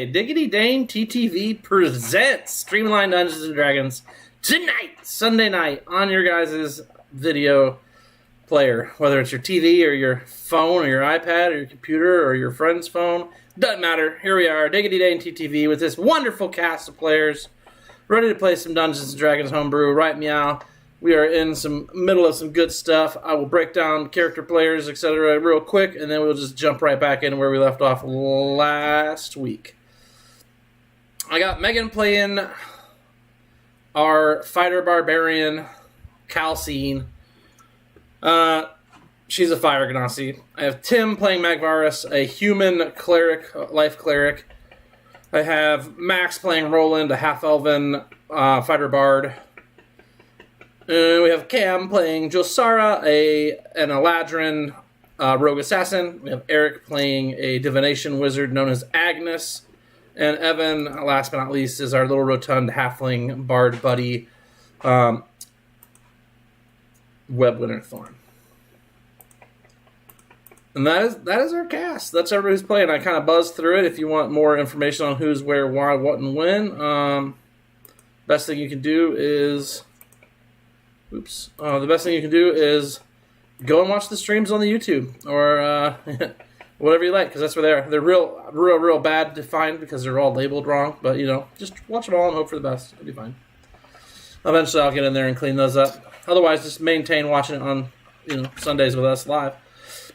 Diggity Dane TTV presents Streamlined Dungeons and Dragons tonight, Sunday night, on your guys' video player. Whether it's your TV or your phone or your iPad or your computer or your friend's phone, doesn't matter. Here we are, Diggity Dane TTV, with this wonderful cast of players, ready to play some Dungeons and Dragons homebrew. Right meow. We are in some middle of some good stuff. I will break down character players, etc. real quick, and then we'll just jump right back in where we left off last week. I got Megan playing our fighter barbarian, Calcine. She's a fire genasi. I have Tim playing Magvarus, a human cleric, life cleric. I have Max playing Roland, a half-elven fighter bard. We have Cam playing Josara, an Eladrin rogue assassin. We have Eric playing a divination wizard known as Agnes. And Evan, last but not least, is our little rotund halfling bard buddy, Web Winterthorn. And that is our cast. That's everybody who's playing. I kind of buzzed through it. If you want more information on who's where, why, what, and when, best thing you can do is... the best thing you can do is go and watch the streams on the YouTube, or whatever you like, because that's where they are. They're real bad to find because they're all labeled wrong, but, just watch them all and hope for the best. It'll be fine. Eventually I'll get in there and clean those up. Otherwise, just maintain watching it on, Sundays with us live.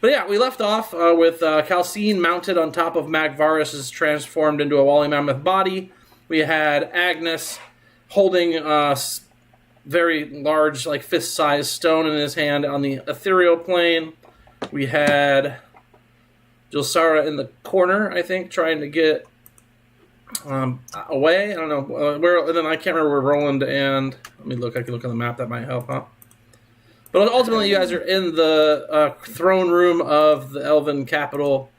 But yeah, we left off with Calcine mounted on top of Magvarus' transformed into a woolly mammoth body. We had Agnes holding very large, like fist-sized stone in his hand on the ethereal plane. We had Josara in the corner, I think, trying to get away. I don't know where. And then I can't remember where Roland and... Let me look. I can look on the map. That might help, huh? But ultimately, you guys are in the throne room of the Elven capital,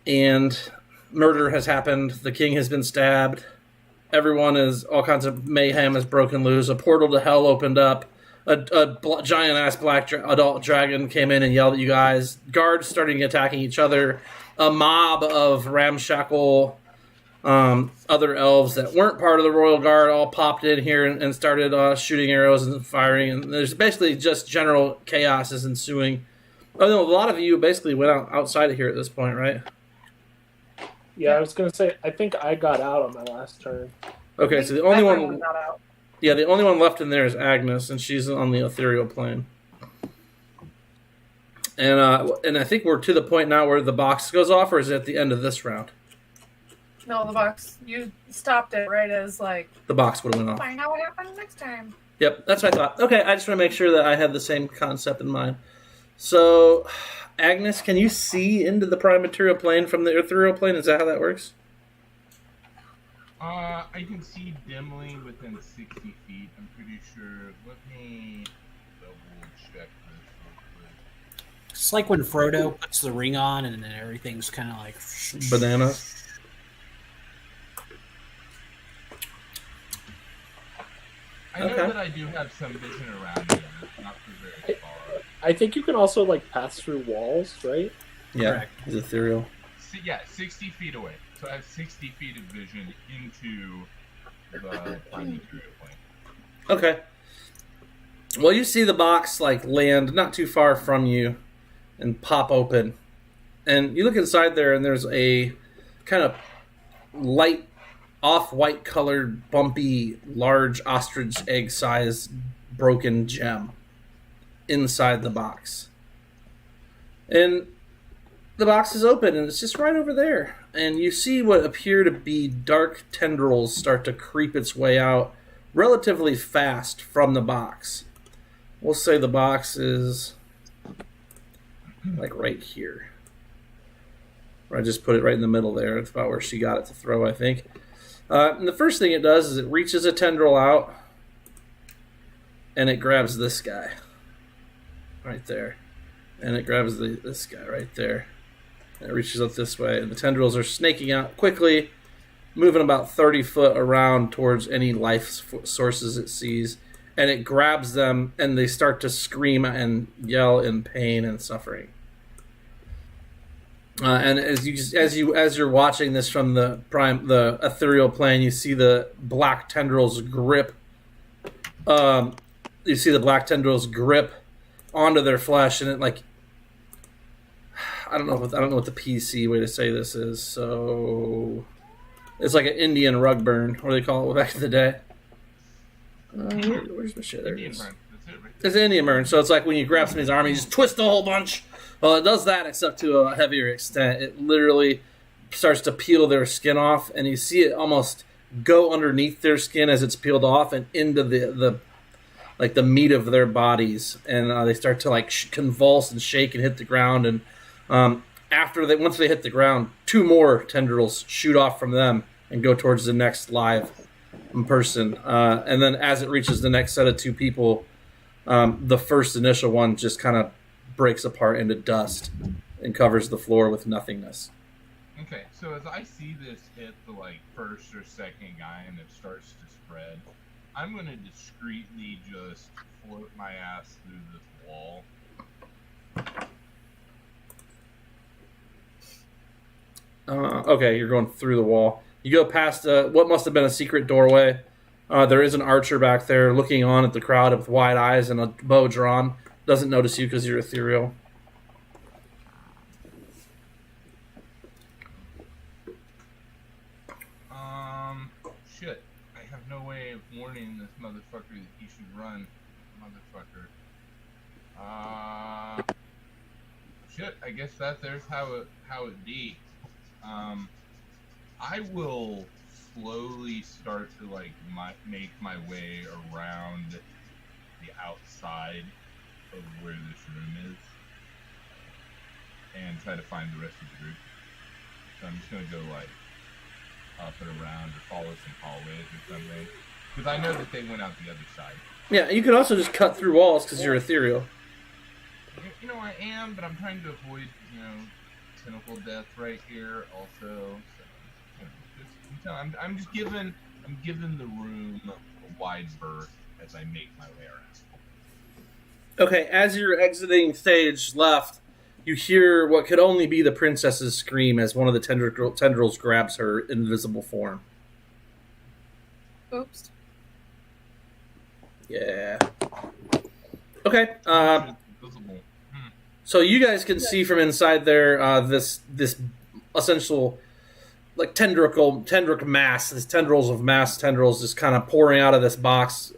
and murder has happened. The king has been stabbed. Everyone is, all kinds of mayhem has broken loose. A portal to hell opened up. A giant-ass black adult dragon came in and yelled at you guys. Guards starting attacking each other. A mob of ramshackle other elves that weren't part of the royal guard all popped in here and started shooting arrows and firing. And there's basically just general chaos is ensuing. Oh no, a lot of you basically went outside of here at this point, right? Yeah, I was going to say, I think I got out on my last turn. Okay, so the only one... Yeah, the only one left in there is Agnes, and she's on the ethereal plane. And I think we're to the point now where the box goes off, or is it at the end of this round? No, the box. You stopped it right as, the box would have went off. Find out what happens next time. Yep, that's what I thought. Okay, I just want to make sure that I had the same concept in mind. So, Agnes, can you see into the prime material plane from the ethereal plane? Is that how that works? I can see dimly within 60 feet. I'm pretty sure. Let me double check this real quick. It's like when Frodo puts the ring on and then everything's kind of like... Banana. I know that I do have some vision around me, not for very far. I think you can also, pass through walls, right? Yeah, Correct. it's ethereal. Yeah, 60 feet away. So I have 60 feet of vision into the material plane. Okay. Well, you see the box, land not too far from you and pop open. And you look inside there, and there's a kind of light, off-white colored, bumpy, large ostrich egg-sized broken gem inside the box. And the box is open, and it's just right over there. And you see what appear to be dark tendrils start to creep its way out relatively fast from the box. We'll say the box is right here. I just put it right in the middle there. It's about where she got it to throw, I think. And the first thing it does is it reaches a tendril out, and it grabs this guy right there. And it grabs this guy right there. And it reaches up this way, and the tendrils are snaking out quickly, moving about 30 foot around towards any life sources it sees, and it grabs them, and they start to scream and yell in pain and suffering. And as you're watching this from the ethereal plane, you see the black tendrils grip. You see the black tendrils grip onto their flesh, and it like I don't know what the PC way to say this is. So it's like an Indian rug burn, what do they call it back in the day? Where's my shit? There it is. It's an Indian burn. So it's like when you grab somebody's arm, you just twist a whole bunch. Well, it does that, except to a heavier extent. It literally starts to peel their skin off, and you see it almost go underneath their skin as it's peeled off and into the meat of their bodies, and they start to like convulse and shake and hit the ground. And once they hit the ground, 2 more tendrils shoot off from them and go towards the next live person. And then as it reaches the next set of 2 people, the first initial one just kind of breaks apart into dust and covers the floor with nothingness. Okay, so as I see this hit the like first or second guy and it starts to spread, I'm gonna discreetly just float my ass through this wall. Okay, you're going through the wall. You go past what must have been a secret doorway. There is an archer back there looking on at the crowd with wide eyes and a bow drawn. Doesn't notice you because you're ethereal. Shit. I have no way of warning this motherfucker that he should run. Motherfucker. Shit, I guess there's how it be. I will slowly start to like make my way around the outside of where this room is and try to find the rest of the group. So I'm just gonna go like up and around or follow some hallways or something, because I know that they went out the other side. Yeah, you could also just cut through walls because you're ethereal. You know, I am, but I'm trying to avoid, tentacle death right here also. So, I'm giving the room a wide berth as I make my way around. Okay, as you're exiting stage left, you hear what could only be the princess's scream as one of the tendrils grabs her invisible form. Oops. Yeah. Okay. So you guys can see from inside there this essential like tendric mass, these tendrils of mass tendrils just kind of pouring out of this box.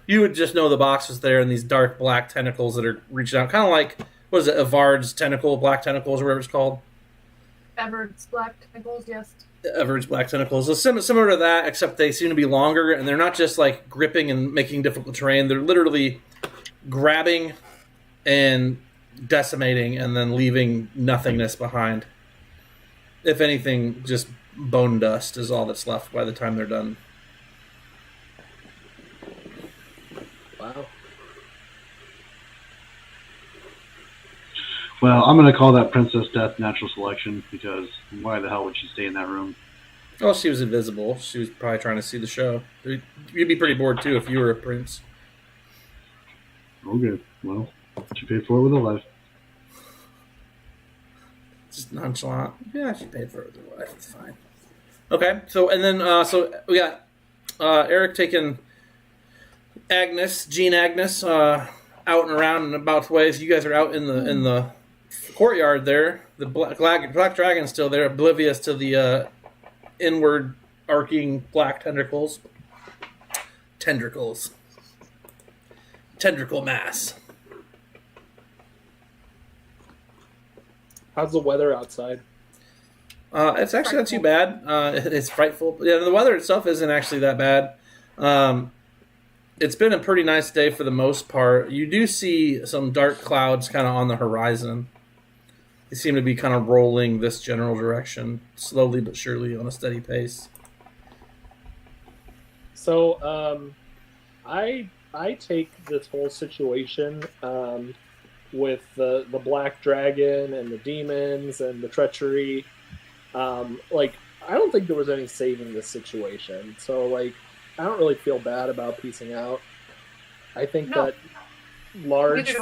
You would just know the box was there, and these dark black tentacles that are reaching out, kind of like, what is it, Evard's tentacle, black tentacles, or whatever it's called? Everett's black tentacles, yes. Everett's black tentacles. So similar to that, except they seem to be longer, and they're not just like gripping and making difficult terrain. They're literally grabbing and decimating and then leaving nothingness behind. If anything, just bone dust is all that's left by the time they're done. Wow. Well, I'm going to call that Princess Death natural selection, because why the hell would she stay in that room? Well, she was invisible. She was probably trying to see the show. You'd be pretty bored, too, if you were a prince. Okay, well, she paid for it with her life. Just nonchalant. Yeah, she paid for it with her life. It's fine. Okay, so, and then, so we got Eric taking Jean Agnes, out and around and about ways. You guys are out in the courtyard there. The black dragon's still there, oblivious to the inward arcing black tendricles. Tendricle mass. How's the weather outside? It's actually not too bad. It's frightful. Yeah, the weather itself isn't actually that bad. It's been a pretty nice day for the most part. You do see some dark clouds kind of on the horizon. They seem to be kind of rolling this general direction, slowly but surely on a steady pace. So, I take this whole situation with the black dragon and the demons and the treachery. I don't think there was any saving this situation. So, I don't really feel bad about piecing out. I think that large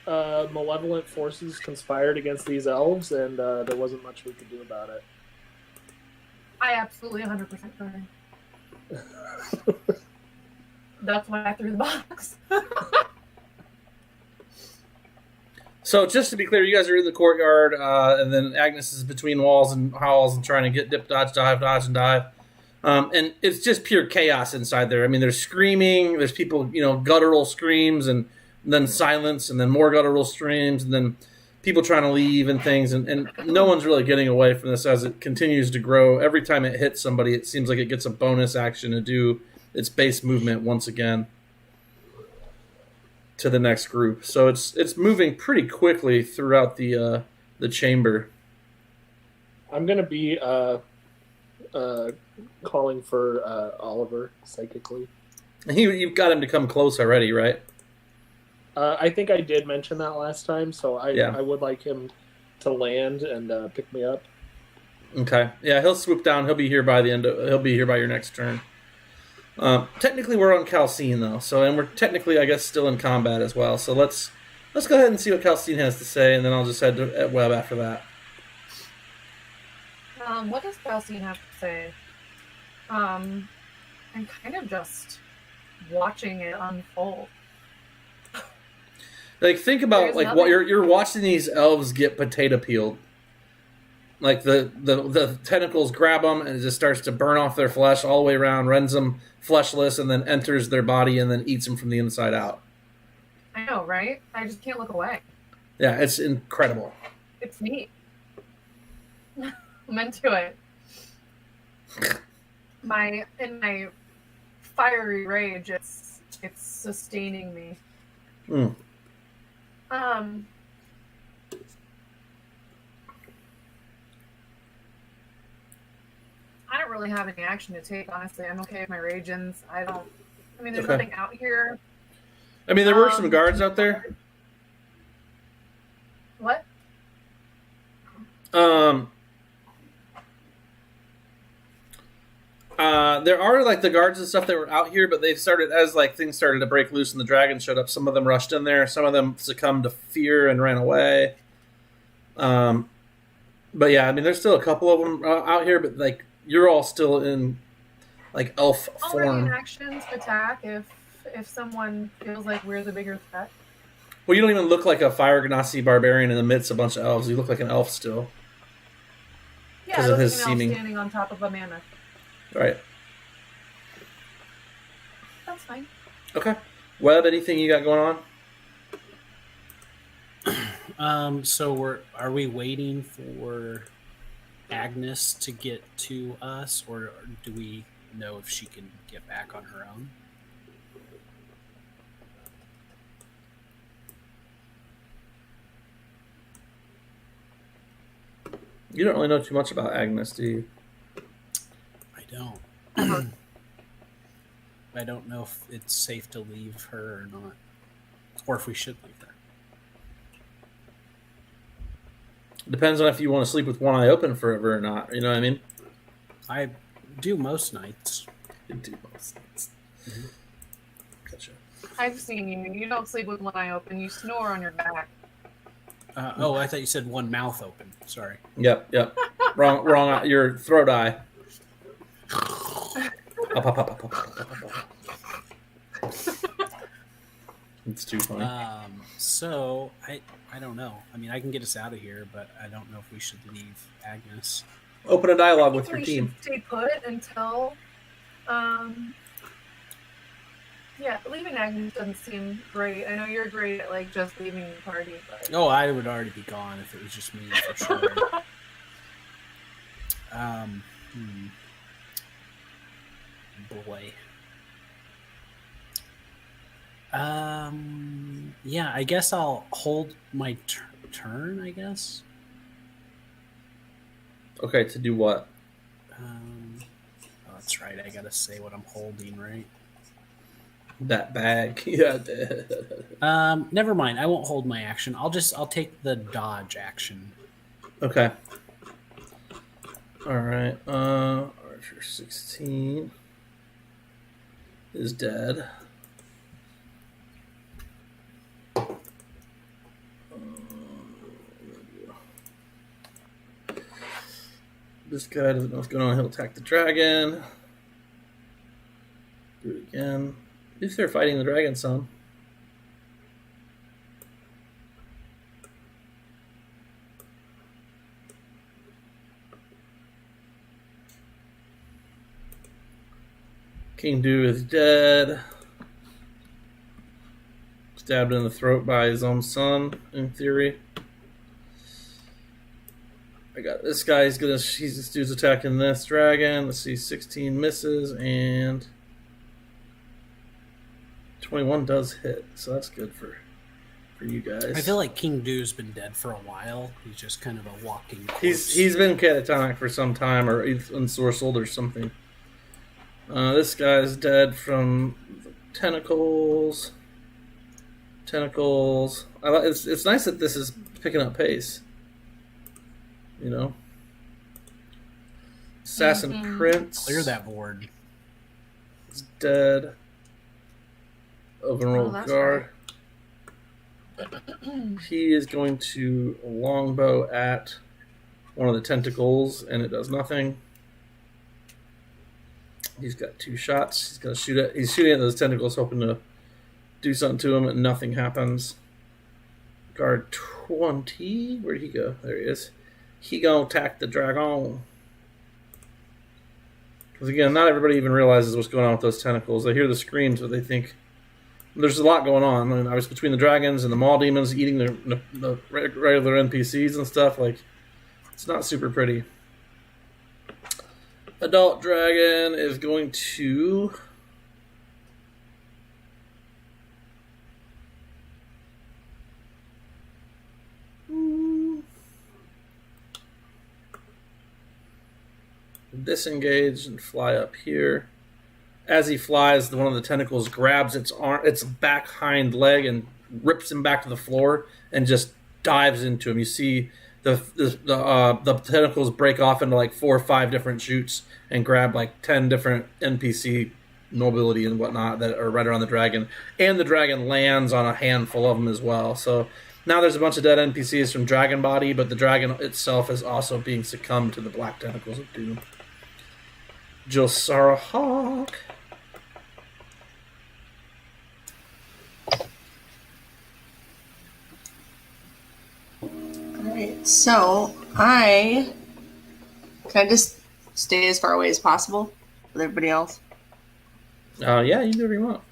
malevolent forces conspired against these elves, and there wasn't much we could do about it. I absolutely 100% agree. That's why I threw the box. So just to be clear, you guys are in the courtyard, and then Agnes is between walls and halls and trying to get dip, dodge, and dive. And it's just pure chaos inside there. I mean, there's screaming, there's people, guttural screams, and then silence, and then more guttural screams, and then people trying to leave and things. And no one's really getting away from this as it continues to grow. Every time it hits somebody, it seems like it gets a bonus action to do its base movement once again to the next group. So it's moving pretty quickly throughout the chamber. I'm gonna be calling for Oliver psychically. You've got him to come close already, right? I think I did mention that last time, so Yeah. I would like him to land and pick me up. Okay. Yeah, he'll swoop down. He'll be here by your next turn. Technically, we're on Calcine though, and we're technically, I guess, still in combat as well. So let's go ahead and see what Calcine has to say, and then I'll just head to Webb after that. What does Calcine have to say? I'm kind of just watching it unfold. Like, think about There's like what you're watching these elves get potato peeled. Like the tentacles grab them and it just starts to burn off their flesh all the way around, rends them fleshless, and then enters their body and then eats them from the inside out. I know, right? I just can't look away. Yeah, it's incredible. It's neat. I'm into it. In my fiery rage, it's sustaining me. Mm. I don't really have any action to take, honestly. I'm okay with my ragens. There's Okay. nothing out here. I mean, there were some guards out there. What? There are like the guards and stuff that were out here, but they started as like things started to break loose and the dragons showed up. Some of them rushed in there. Some of them succumbed to fear and ran away. But yeah, I mean, there's still a couple of them out here, but like you're all still in like elf I'll ready form. in action to attack if someone feels like we're the bigger threat. Well, you don't even look like a fire Ganassi barbarian in the midst of a bunch of elves. You look like an elf still, Yeah, 'Cause of his like an elf seeming. standing on top of a mammoth. right? That's fine. Okay. Webb, anything you got going on? So are we waiting for Agnes to get to us, or do we know if she can get back on her own? You don't really know too much about Agnes, do you? I don't. I don't know if it's safe to leave her or not, or if we should leave her. Depends on if you want to sleep with one eye open forever or not. You know what I mean? I do most nights. You do most things. Mhm. Gotcha. I've seen you. You don't sleep with one eye open. You snore on your back. I thought you said one mouth open. Sorry. Yep. Wrong eye. Your throat eye. Up. It's too funny. So I don't know. I mean, I can get us out of here, but I don't know if we should leave Agnes. Open a dialogue with your We team. should stay put until. Yeah, leaving Agnes doesn't seem great. I know you're great at like just leaving the party, but Oh, I would already be gone if it was just me for sure. Boy. Yeah, I guess I'll hold my turn, I guess. Okay, to do what? Oh, that's right. I gotta say what I'm holding, right? That bag. Yeah. Never mind. I won't hold my action. I'll take the dodge action. Okay. All right. Archer 16 is dead. This guy doesn't know what's going on. He'll attack the dragon. Do it again. If they're fighting the dragon some. King Du is dead. Stabbed in the throat by his own son, in theory. I got this guy. This dude's attacking this dragon. Let's see, 16 misses and 21 does hit, so that's good for you guys. I feel like King Du's been dead for a while. He's just kind of a walking corpse. He's been catatonic for some time, or he's ensorcelled or something. This guy's dead from tentacles. It's nice that this is picking up pace. You know, Assassin Prince. Clear that board. Is dead. Overrolled guard. Right. He is going to longbow at one of the tentacles, and it does nothing. He's got 2 shots. He's gonna shoot at. He's shooting at those tentacles, hoping to do something to him, and nothing happens. Guard 20. Where'd he go? There he is. He gonna attack the dragon. Because again, not everybody even realizes what's going on with those tentacles. They hear the screams, but they think there's a lot going on. I mean, I was between the dragons and the maw demons eating the regular NPCs and stuff. Like, it's not super pretty. Adult dragon is going to disengage and fly up here. As he flies, one of the tentacles grabs its back hind leg and rips him back to the floor and just dives into him. You see the tentacles break off into like 4 or 5 different shoots and grab like 10 different NPC nobility and whatnot that are right around the dragon. And the dragon lands on a handful of them as well. So now there's a bunch of dead NPCs from Dragon Body, but the dragon itself is also being succumbed to the black tentacles of doom. Josara Hawk. Alright, so can I just stay as far away as possible with everybody else? Yeah, you can do whatever you want.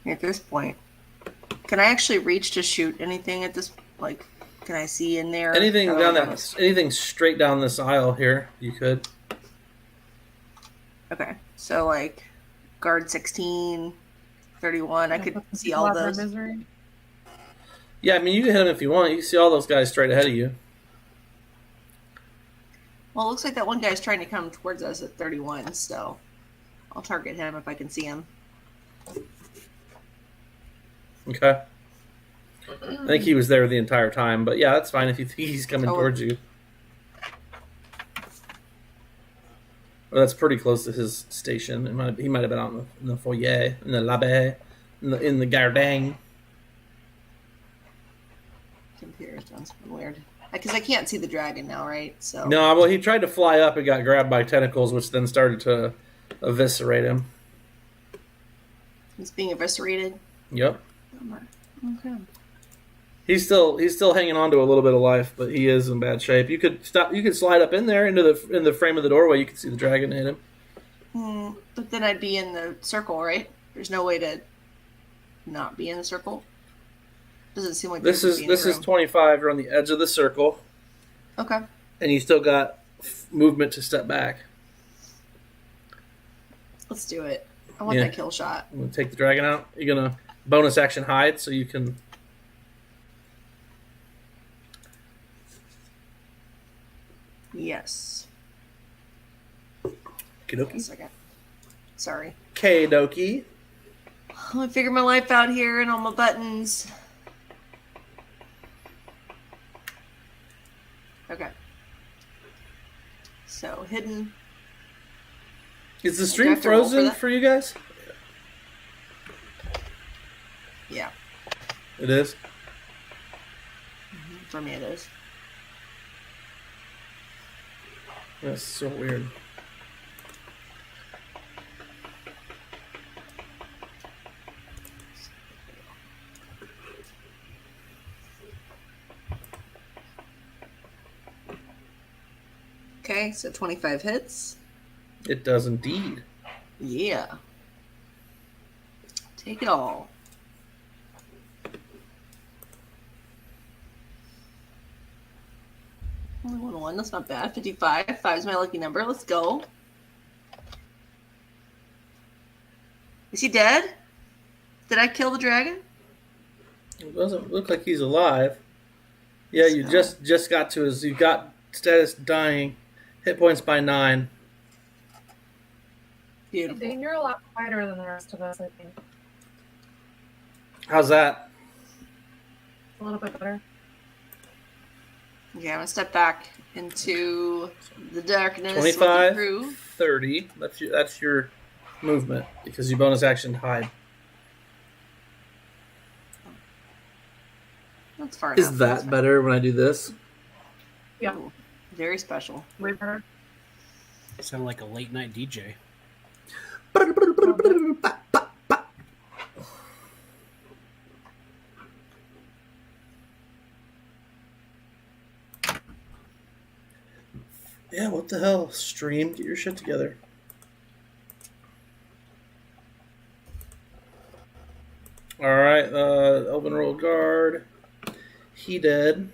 At this point, can I actually reach to shoot anything at this? Like, can I see in there? Anything straight down this aisle here, you could. Okay, so like guard 16, 31, I could see all those. Yeah, I mean, you can hit him if you want. You can see all those guys straight ahead of you. Well, it looks like that one guy's trying to come towards us at 31, so I'll target him if I can see him. Okay. I think he was there the entire time, but yeah, that's fine if you think he's coming towards you. Well, that's pretty close to his station. He might have been out in the foyer, in the lobby, in the gardin. Computer's done something weird. Because I can't see the dragon now, right? So no, well, he tried to fly up and got grabbed by tentacles, which then started to eviscerate him. He's being eviscerated? Yep. Okay. He's still hanging on to a little bit of life, but he is in bad shape. You could slide up in there in the frame of the doorway. You can see the dragon hit him. But then I'd be in the circle, right? There's no way to not be in the circle. Doesn't seem like this is 25. You're on the edge of the circle. Okay. And you still got movement to step back. Let's do it. I want that kill shot. I'm gonna take the dragon out. You're gonna bonus action hide so you can. Yes. Kidoki. 1 second. Sorry. Kidoki. Let me figure my life out here and all my buttons. Okay. So, hidden. Is the stream frozen for you guys? Yeah. It is? For me it is. That's so weird. Okay, so 25 hits. It does indeed. Yeah. Take it all. Only 1-1, that's not bad. 55. 5 is my lucky number. Let's go. Is he dead? Did I kill the dragon? It doesn't look like he's alive. Yeah, you just got to his. You got status dying. Hit points by 9. Beautiful. Dane, you're a lot quieter than the rest of us, I think. How's that? A little bit better. Okay, I'm gonna step back into the darkness. 25, looking through. 30. That's your movement because you bonus action hide. That's far Is enough. that better when I do this? Yeah, Ooh, very special. way better. Sound like a late night DJ. Yeah, what the hell? Stream, get your shit together. Alright, Elven Royal Guard. He dead.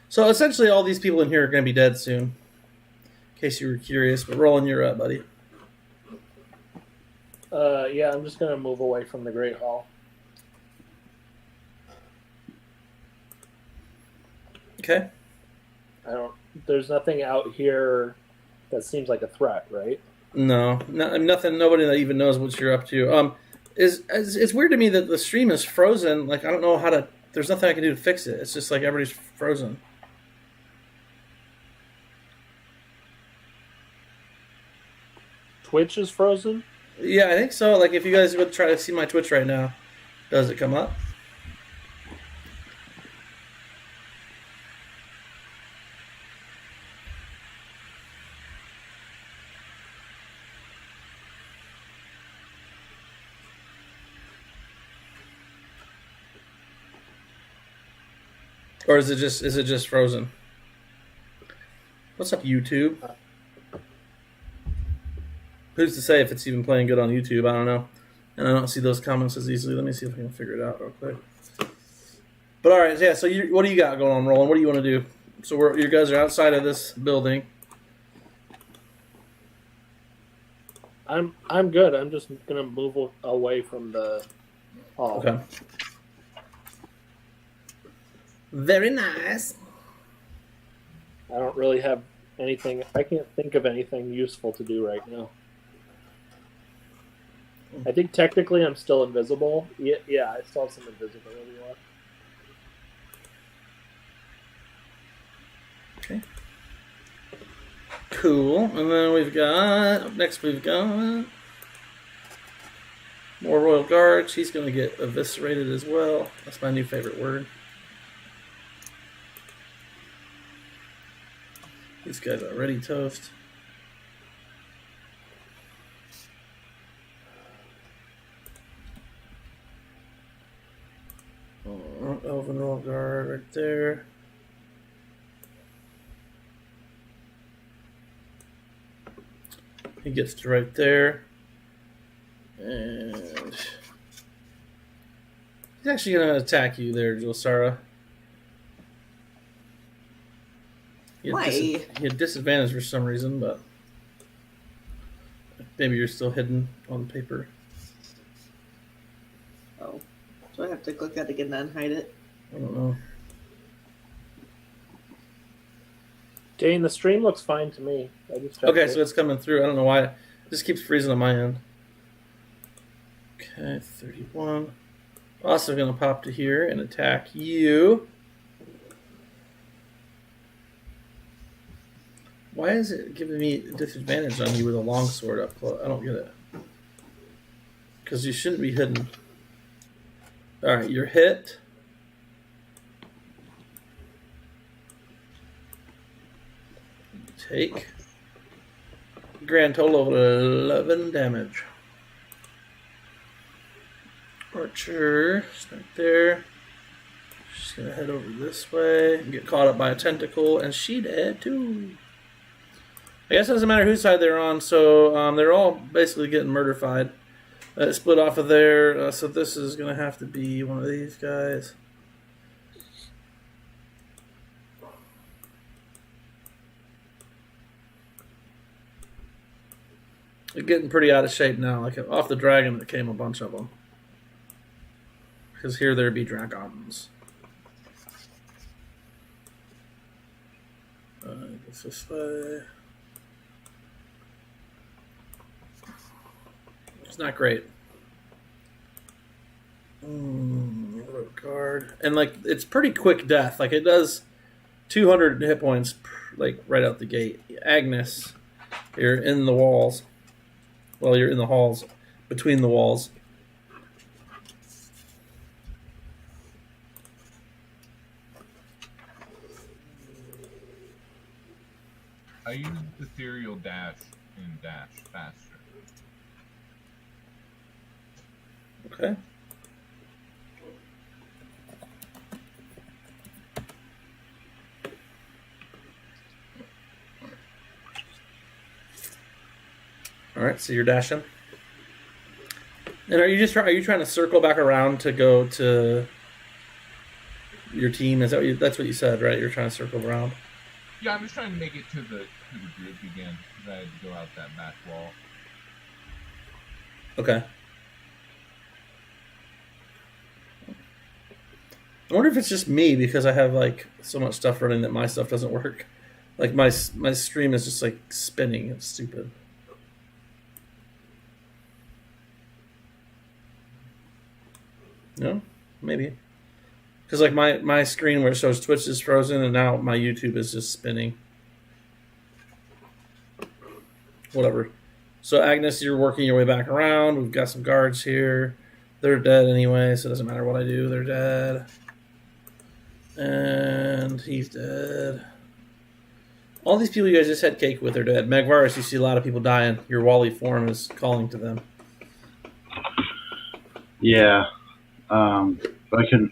So essentially all these people in here are going to be dead soon. In case you were curious, but Roland, you're up, buddy. Yeah, I'm just gonna move away from the Great Hall. Okay. There's nothing out here that seems like a threat, right? No, nothing. Nobody that even knows what you're up to. It's weird to me that the stream is frozen. Like I don't know how to. There's nothing I can do to fix it. It's just like everybody's frozen. Twitch is frozen. Yeah, I think so. Like if you guys would try to see my Twitch right now, does it come up? Or is it just frozen? What's up, YouTube? Who's to say if it's even playing good on YouTube? I don't know. And I don't see those comments as easily. Let me see if I can figure it out real quick. But all right, yeah. So what do you got going on, Roland? What do you want to do? So you guys are outside of this building. I'm good. I'm just gonna move away from the hall. Okay. Very nice. I don't really have anything. I can't think of anything useful to do right now. I think technically I'm still invisible. Yeah, I still have some invisibility left. Okay. Cool. And then we've got more Royal Guards. He's going to get eviscerated as well. That's my new favorite word. These guys are already toast. Elven Royal Guard right there. He gets to right there. And he's actually going to attack you there, Josara. Why? He had disadvantage for some reason, but maybe you're still hidden on paper. Oh. Do I have to click that again and hide it? I don't know. Dane, the stream looks fine to me. I just checked Okay, it. so it's coming through. I don't know why. It just keeps freezing on my end. Okay, 31. Also going to pop to here and attack you. Why is it giving me disadvantage on you with a longsword up close? I don't get it. Because you shouldn't be hidden. Alright, you're hit. Take grand total of 11 damage. Archer, right there. She's gonna head over this way and get caught up by a tentacle, and she dead too. I guess it doesn't matter whose side they're on, so they're all basically getting murder-fied. Split off of there, so this is gonna have to be one of these guys. They're getting pretty out of shape now. Like off the dragon, there came a bunch of them. Because here there be dragons. Goes this way. It's not great. Guard. And like it's pretty quick death. Like it does 200 hit points like right out the gate. Agnes, you're in the walls. Well, you're in the halls, between the walls. I use ethereal dash and dash faster. Okay. All right, so you're dashing. And are you trying to circle back around to go to your team? Is that that's what you said, right? You're trying to circle around. Yeah, I'm just trying to make it to the group again because I had to go out that back wall. Okay. I wonder if it's just me because I have like so much stuff running that my stuff doesn't work. Like my stream is just like spinning. It's stupid. No, maybe. Because like my screen where it shows Twitch is frozen and now my YouTube is just spinning. Whatever. So Agnes, you're working your way back around. We've got some guards here. They're dead anyway, so it doesn't matter what I do. They're dead. And he's dead. All these people you guys just had cake with are dead. Magvarus, you see a lot of people dying. Your Wally form is calling to them. Yeah. But I can't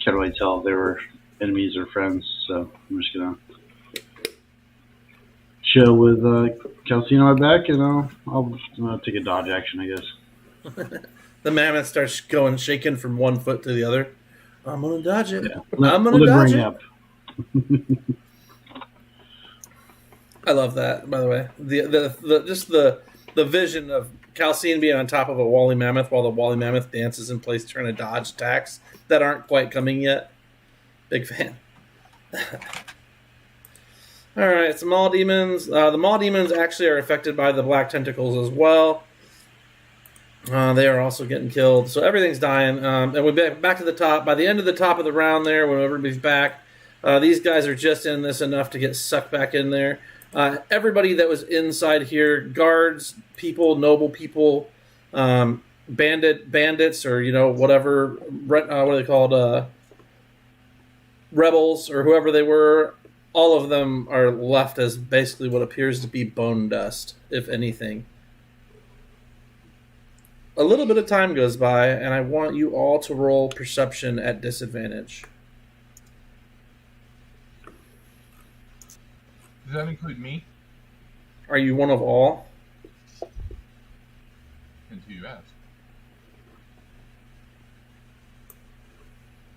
really tell if they were enemies or friends, so I'm just gonna chill with Kelsey on my back, and I'll take a dodge action, I guess. The mammoth starts going, shaking from one foot to the other. I'm gonna dodge it. Yeah. I'm gonna dodge it. Up. I love that, by the way. The vision of Calcine being on top of a woolly mammoth while the woolly mammoth dances in place trying to dodge attacks that aren't quite coming yet. Big fan. Alright, some Maw Demons. The Maw Demons actually are affected by the black tentacles as well. They are also getting killed. So everything's dying. And we're back to the top. By the end of the top of the round there, when everybody's back, these guys are just in this enough to get sucked back in there. Everybody that was inside here, guards, people, noble people, bandits, or whatever, what are they called, rebels, or whoever they were, all of them are left as basically what appears to be bone dust, if anything. A little bit of time goes by, and I want you all to roll perception at disadvantage. Does that include me? Are you one of all? Until you ask.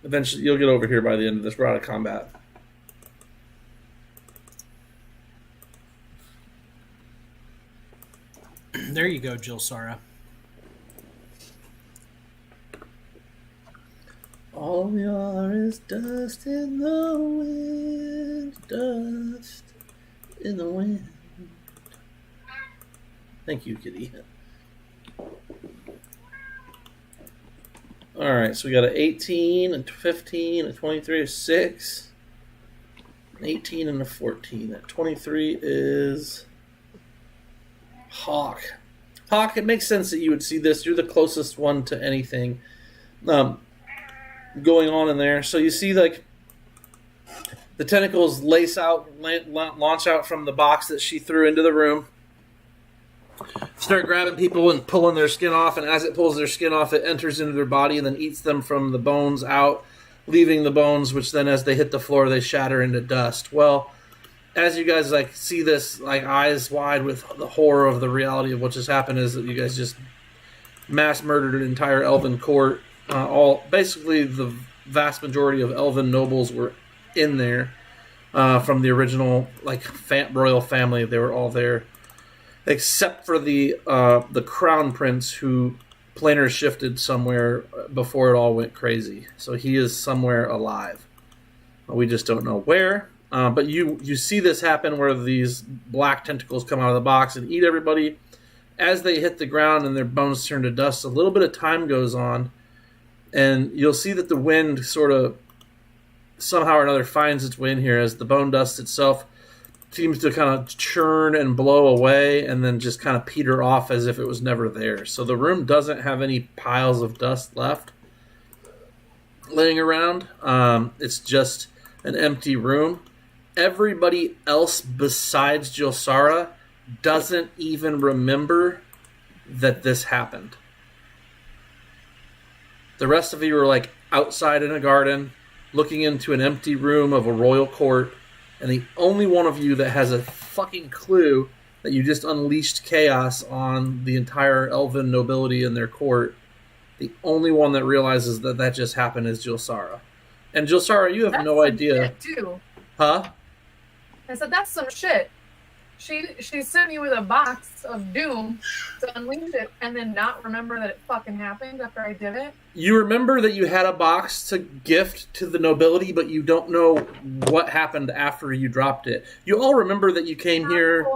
Eventually, you'll get over here by the end of this. We're out of combat. There you go, Jill Sara. All we are is dust in the wind, dust in the wind. Thank you, kitty. All right, so we got an 18, a 15, a 23, a 6, an 18, and a 14. That 23 is Hawk. Hawk, it makes sense that you would see this. You're the closest one to anything going on in there. So you see, like, the tentacles launch out from the box that she threw into the room. start grabbing people and pulling their skin off, and as it pulls their skin off, it enters into their body and then eats them from the bones out, leaving the bones, which then as they hit the floor, they shatter into dust. Well, as you guys like see this, like eyes wide with the horror of the reality of what just happened, is that you guys just mass murdered an entire elven court. All basically the vast majority of elven nobles were in there from the original like royal family. They were all there, except for the crown prince, who planar shifted somewhere before it all went crazy. So he is somewhere alive. We just don't know where. But you see this happen where these black tentacles come out of the box and eat everybody. As they hit the ground and their bones turn to dust, a little bit of time goes on, and you'll see that the wind sort of somehow or another finds its way in here as the bone dust itself seems to kind of churn and blow away and then just kind of peter off as if it was never there. So the room doesn't have any piles of dust left laying around. It's just an empty room. Everybody else besides Jilsara doesn't even remember that this happened. The rest of you are like outside in a garden, looking into an empty room of a royal court, and the only one of you that has a fucking clue that you just unleashed chaos on the entire elven nobility in their court, the only one that realizes that that just happened is Jilsara. And Jilsara, you have That's no some idea. shit, too. Huh? I said, that's some shit. She sent me with a box of doom to unleash it and then not remember that it fucking happened after I did it. You remember that you had a box to gift to the nobility, but you don't know what happened after you dropped it. You all remember that you came here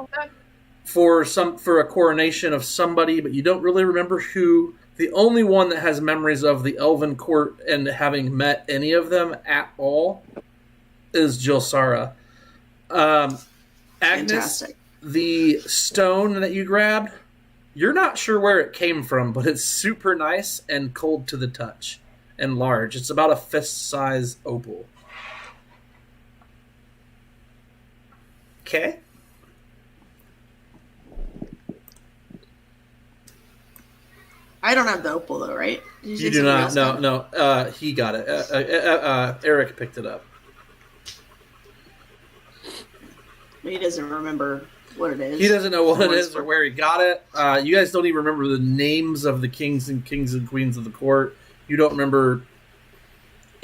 for a coronation of somebody, but you don't really remember who. The only one that has memories of the elven court and having met any of them at all is Jilsara. Agnes, Fantastic. the stone that you grabbed, you're not sure where it came from, but it's super nice and cold to the touch and large. It's about a fist-size opal. Okay. I don't have the opal though, right? Did You say do somebody not. else did? No. He got it. Eric picked it up. But he doesn't remember what it is. He doesn't know what it Or is or where he got it. You guys don't even remember the names of the kings and queens of the court. You don't remember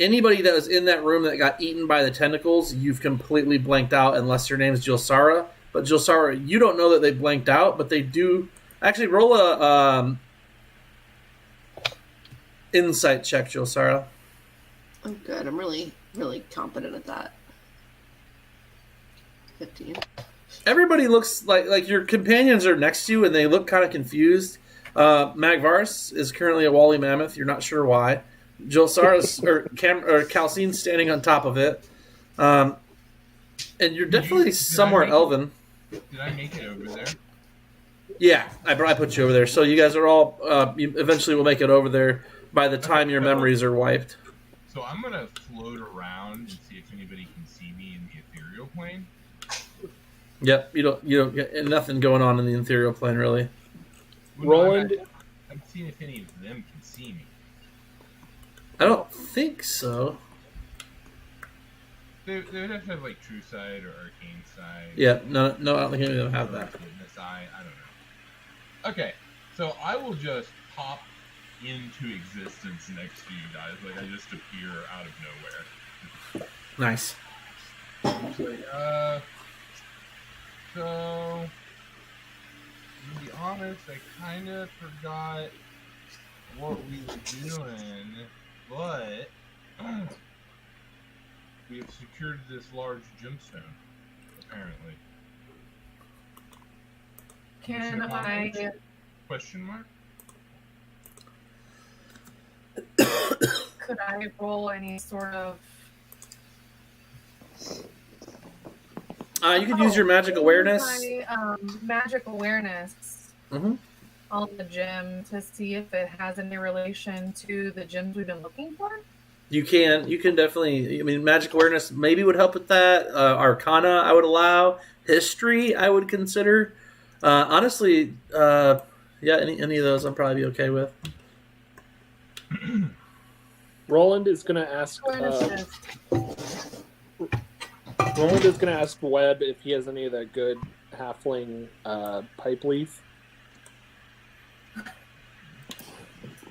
anybody that was in that room that got eaten by the tentacles. You've completely blanked out unless your name's Jilsara. But Jilsara, you don't know that they blanked out, but they do. Actually, roll a insight check, Jilsara. Oh, good. I'm really, really competent at that. 15. Everybody looks like your companions are next to you, and they look kind of confused. Magvars is currently a Wally Mammoth. You're not sure why. Jilsara's or Calcine's standing on top of it, and you're definitely somewhere elven. Did I make it over there? Yeah, I put you over there. So you guys are all. You eventually will make it over there by the time your memories are wiped. So I'm gonna float around and see if anybody can see me in the ethereal plane. Yep, you don't get nothing going on in the ethereal plane really. Roland, I'm seeing if any of them can see me. I don't think so. They would have to have like True Sight or Arcane Sight. Yeah, no, I don't think any of them have that. Witness Eye, I don't know. Okay, so I will just pop into existence next to you guys. Like I just appear out of nowhere. Nice. So to be honest, I kind of forgot what we were doing, but we have secured this large gemstone, apparently. Can I... Question mark? Could I roll any sort of... You could use your magic awareness. My, magic awareness Mm-hmm. on the gem to see if it has any relation to the gems we've been looking for? You can definitely. I mean, magic awareness maybe would help with that. Arcana, I would allow. History, I would consider. Honestly, yeah, any of those I'll probably be okay with. Roland is going to ask. Roland is going to ask Webb if he has any of that good halfling pipe leaf.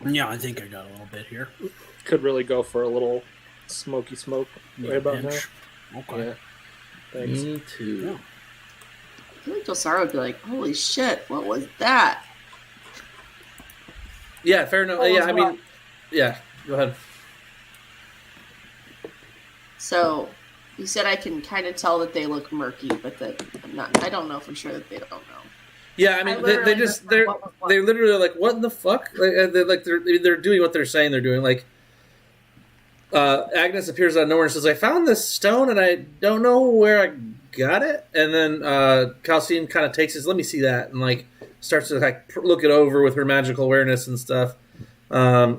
Yeah, I think I got a little bit here. Could really go for a little smoky smoke right about now. Pinch. Okay. Yeah. Thanks. Me too. Yeah. I feel like Josara would be like, holy shit, what was that? Yeah, fair enough. Yeah, I mean, yeah. Go ahead. So, you said I can kind of tell that they look murky, but that I don't know for sure that they don't know. Yeah, I mean, they just they're literally like, what in the fuck? They're doing what they're saying they're doing. Like, Agnes appears out of nowhere and says, "I found this stone and I don't know where I got it." And then Calcine kind of takes his, "Let me see that," and like starts to like look it over with her magical awareness and stuff. I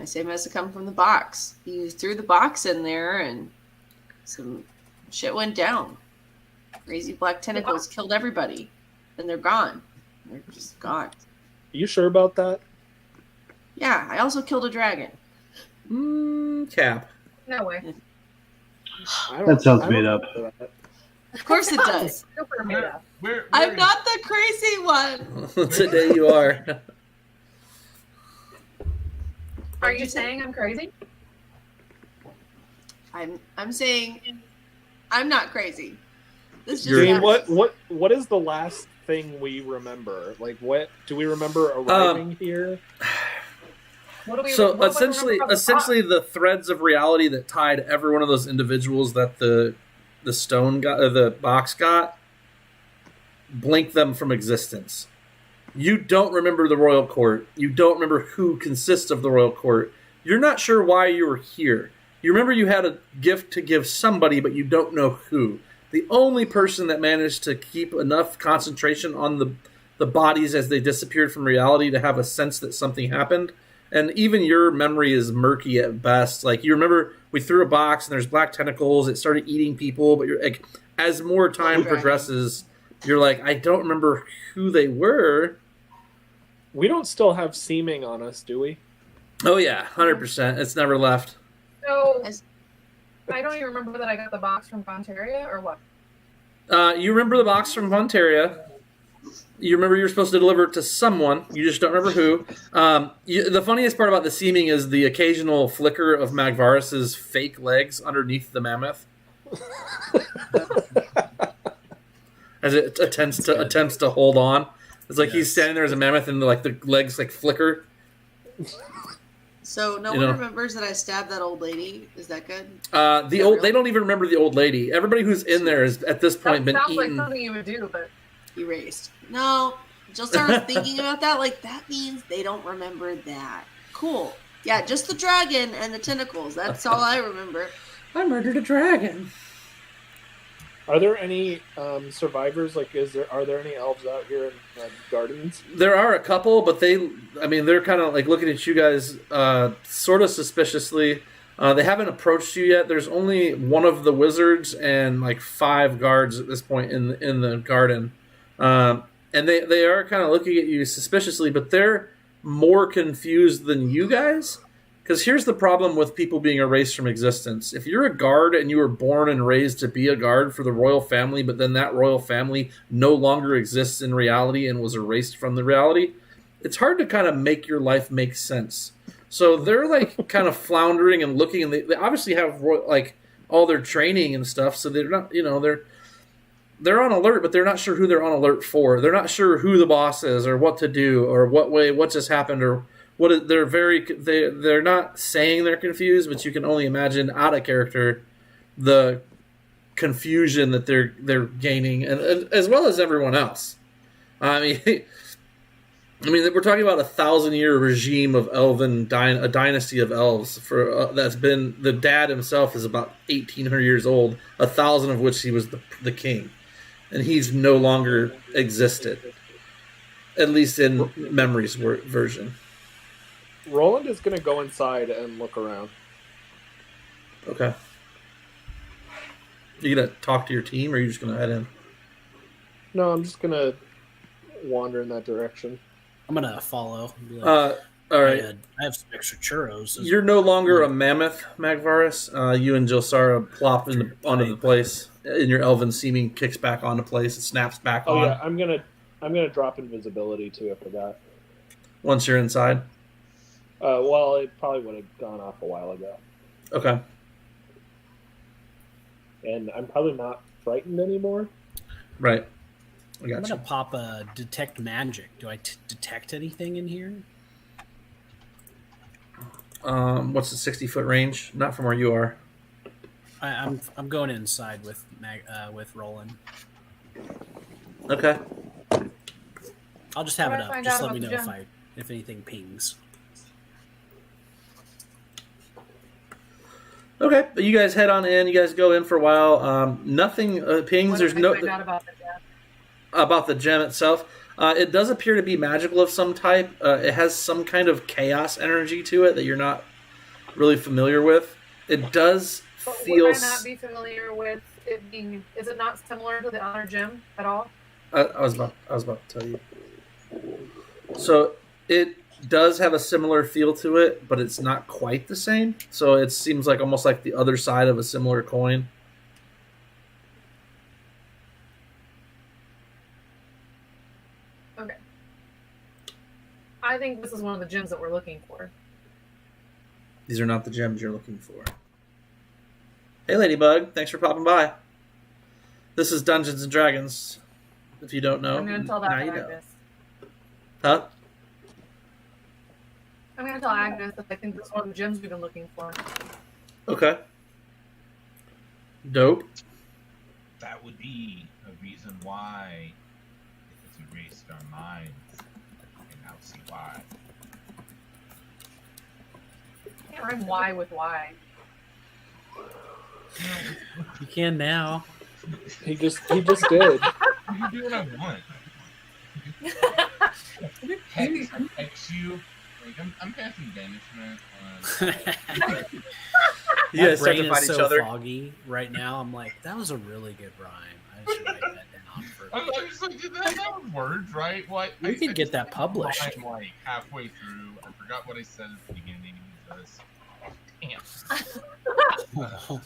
say it must have come from the box. You threw the box in there and some shit went down. Crazy black tentacles killed everybody. And they're gone. They're just gone. Are you sure about that? Yeah, I also killed a dragon. Cap. No way. That sounds made up. Of course it does. Super made up. I'm not the crazy one. Today you are. Are you saying I'm crazy? I'm saying I'm not crazy. This just Dane, happens. what is the last thing we remember? Like, what do we remember arriving here? So essentially, the threads of reality that tied every one of those individuals that the stone got, or the box got, blinked them from existence. You don't remember the royal court. You don't remember who consists of the royal court. You're not sure why you were here. You remember you had a gift to give somebody, but you don't know who. The only person that managed to keep enough concentration on the bodies as they disappeared from reality to have a sense that something happened. And even your memory is murky at best. Like, you remember we threw a box and there's black tentacles. It started eating people. But you're like, as more time progresses, you're like, I don't remember who they were. We don't still have seeming on us, do we? Oh, yeah, 100%. It's never left. So, I don't even remember that I got the box from Fontaria, or what? You remember the box from Fontaria. You remember you were supposed to deliver it to someone. You just don't remember who. The funniest part about the seeming is the occasional flicker of Magvarus's fake legs underneath the mammoth. As it attempts to hold on. It's like he's standing there as a mammoth and like the legs like flicker. So no one remembers that I stabbed that old lady. Is that good? They don't even remember the old lady. Everybody who's in there is at this point been eaten. Sounds like something you would do, but erased. No, just started thinking about that. Like, that means they don't remember that. Cool. Yeah, just the dragon and the tentacles. That's all I remember. I murdered a dragon. Are there any survivors? Like, are there any elves out here in gardens? There are a couple, but they're kind of like looking at you guys sort of suspiciously. They haven't approached you yet. There's only one of the wizards and like 5 guards at this point in the garden. And they are kind of looking at you suspiciously, but they're more confused than you guys. Because here's the problem with people being erased from existence. If you're a guard and you were born and raised to be a guard for the royal family, but then that royal family no longer exists in reality and was erased from the reality, it's hard to kind of make your life make sense. So they're like kind of floundering and looking, and they obviously have like all their training and stuff, so they're not, they're on alert, but they're not sure who they're on alert for. They're not sure who the boss is or what to do or what just happened or what. They're not saying they're confused, but you can only imagine out of character the confusion that they're gaining, and as well as everyone else. I mean, we're talking about a 1,000-year regime of elven a dynasty of elves that's been, the dad himself is about 1,800 years old, 1,000 of which he was the king, and he's no longer existed, at least in memory's version. Roland is going to go inside and look around. Okay. You gonna talk to your team, or are you just gonna head in? No, I'm just going to wander in that direction. I'm gonna follow. Be like, All right. I have some extra churros. You're no longer a mammoth, Magvarus. You and Jilsara plop onto the place, and your elven seeming kicks back onto place. It snaps back on. Oh yeah, I'm gonna drop invisibility too. I forgot. Once you're inside. Well, it probably would have gone off a while ago, Okay. and I'm probably not frightened anymore. Right. I I'm got you. gonna pop a detect magic. Do I detect anything in here? What's the 60-foot range? Not from where you are. I'm going inside with Roland. Okay. I'll just have What it do I up. find Just out let me about know the if anything pings. Okay. But you guys head on in. You guys go in for a while. Nothing pings. What There's did no I find out about the gem itself. It does appear to be magical of some type. It has some kind of chaos energy to it that you're not really familiar with. It does But feel. would I not be familiar with it being? Is it not similar to the other gym at all? I was about to tell you. So it does have a similar feel to it, but it's not quite the same. So it seems like almost like the other side of a similar coin. Okay. I think this is one of the gems that we're looking for. These are not the gems you're looking for. Hey, Ladybug. Thanks for popping by. This is Dungeons and Dragons. If you don't know, I'm going to tell that now to you know. Agnes. Huh? I'm going to tell Agnes that I think this is one of the gems we've been looking for. Okay. Dope. That would be a reason why if it's erased our minds. I can now see why. I can't rhyme Y with Y. You can now. He just did. I can do what I want. Hex you. Like, I'm casting banishment on. You guys My start brain to fight is each so other. foggy right now. I'm like, that was a really good rhyme. I should write that down for. I'm just like, that was words, right? Well, We could get that published. I'm like halfway through. I forgot what I said at the beginning. Just, damn. I'm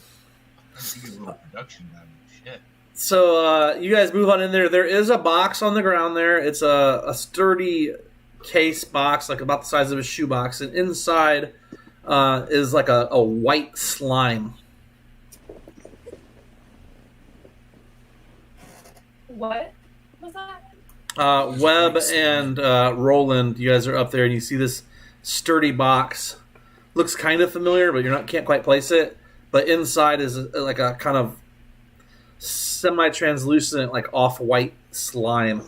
thinking a little production value. Shit. So you guys move on in there. There is a box on the ground there. It's a sturdy case box, like about the size of a shoebox, and inside is like a white slime. What was that? Webb and Roland, you guys are up there, and you see this sturdy box. Looks kind of familiar, but can't quite place it. But inside is like a kind of semi-translucent, like off-white slime.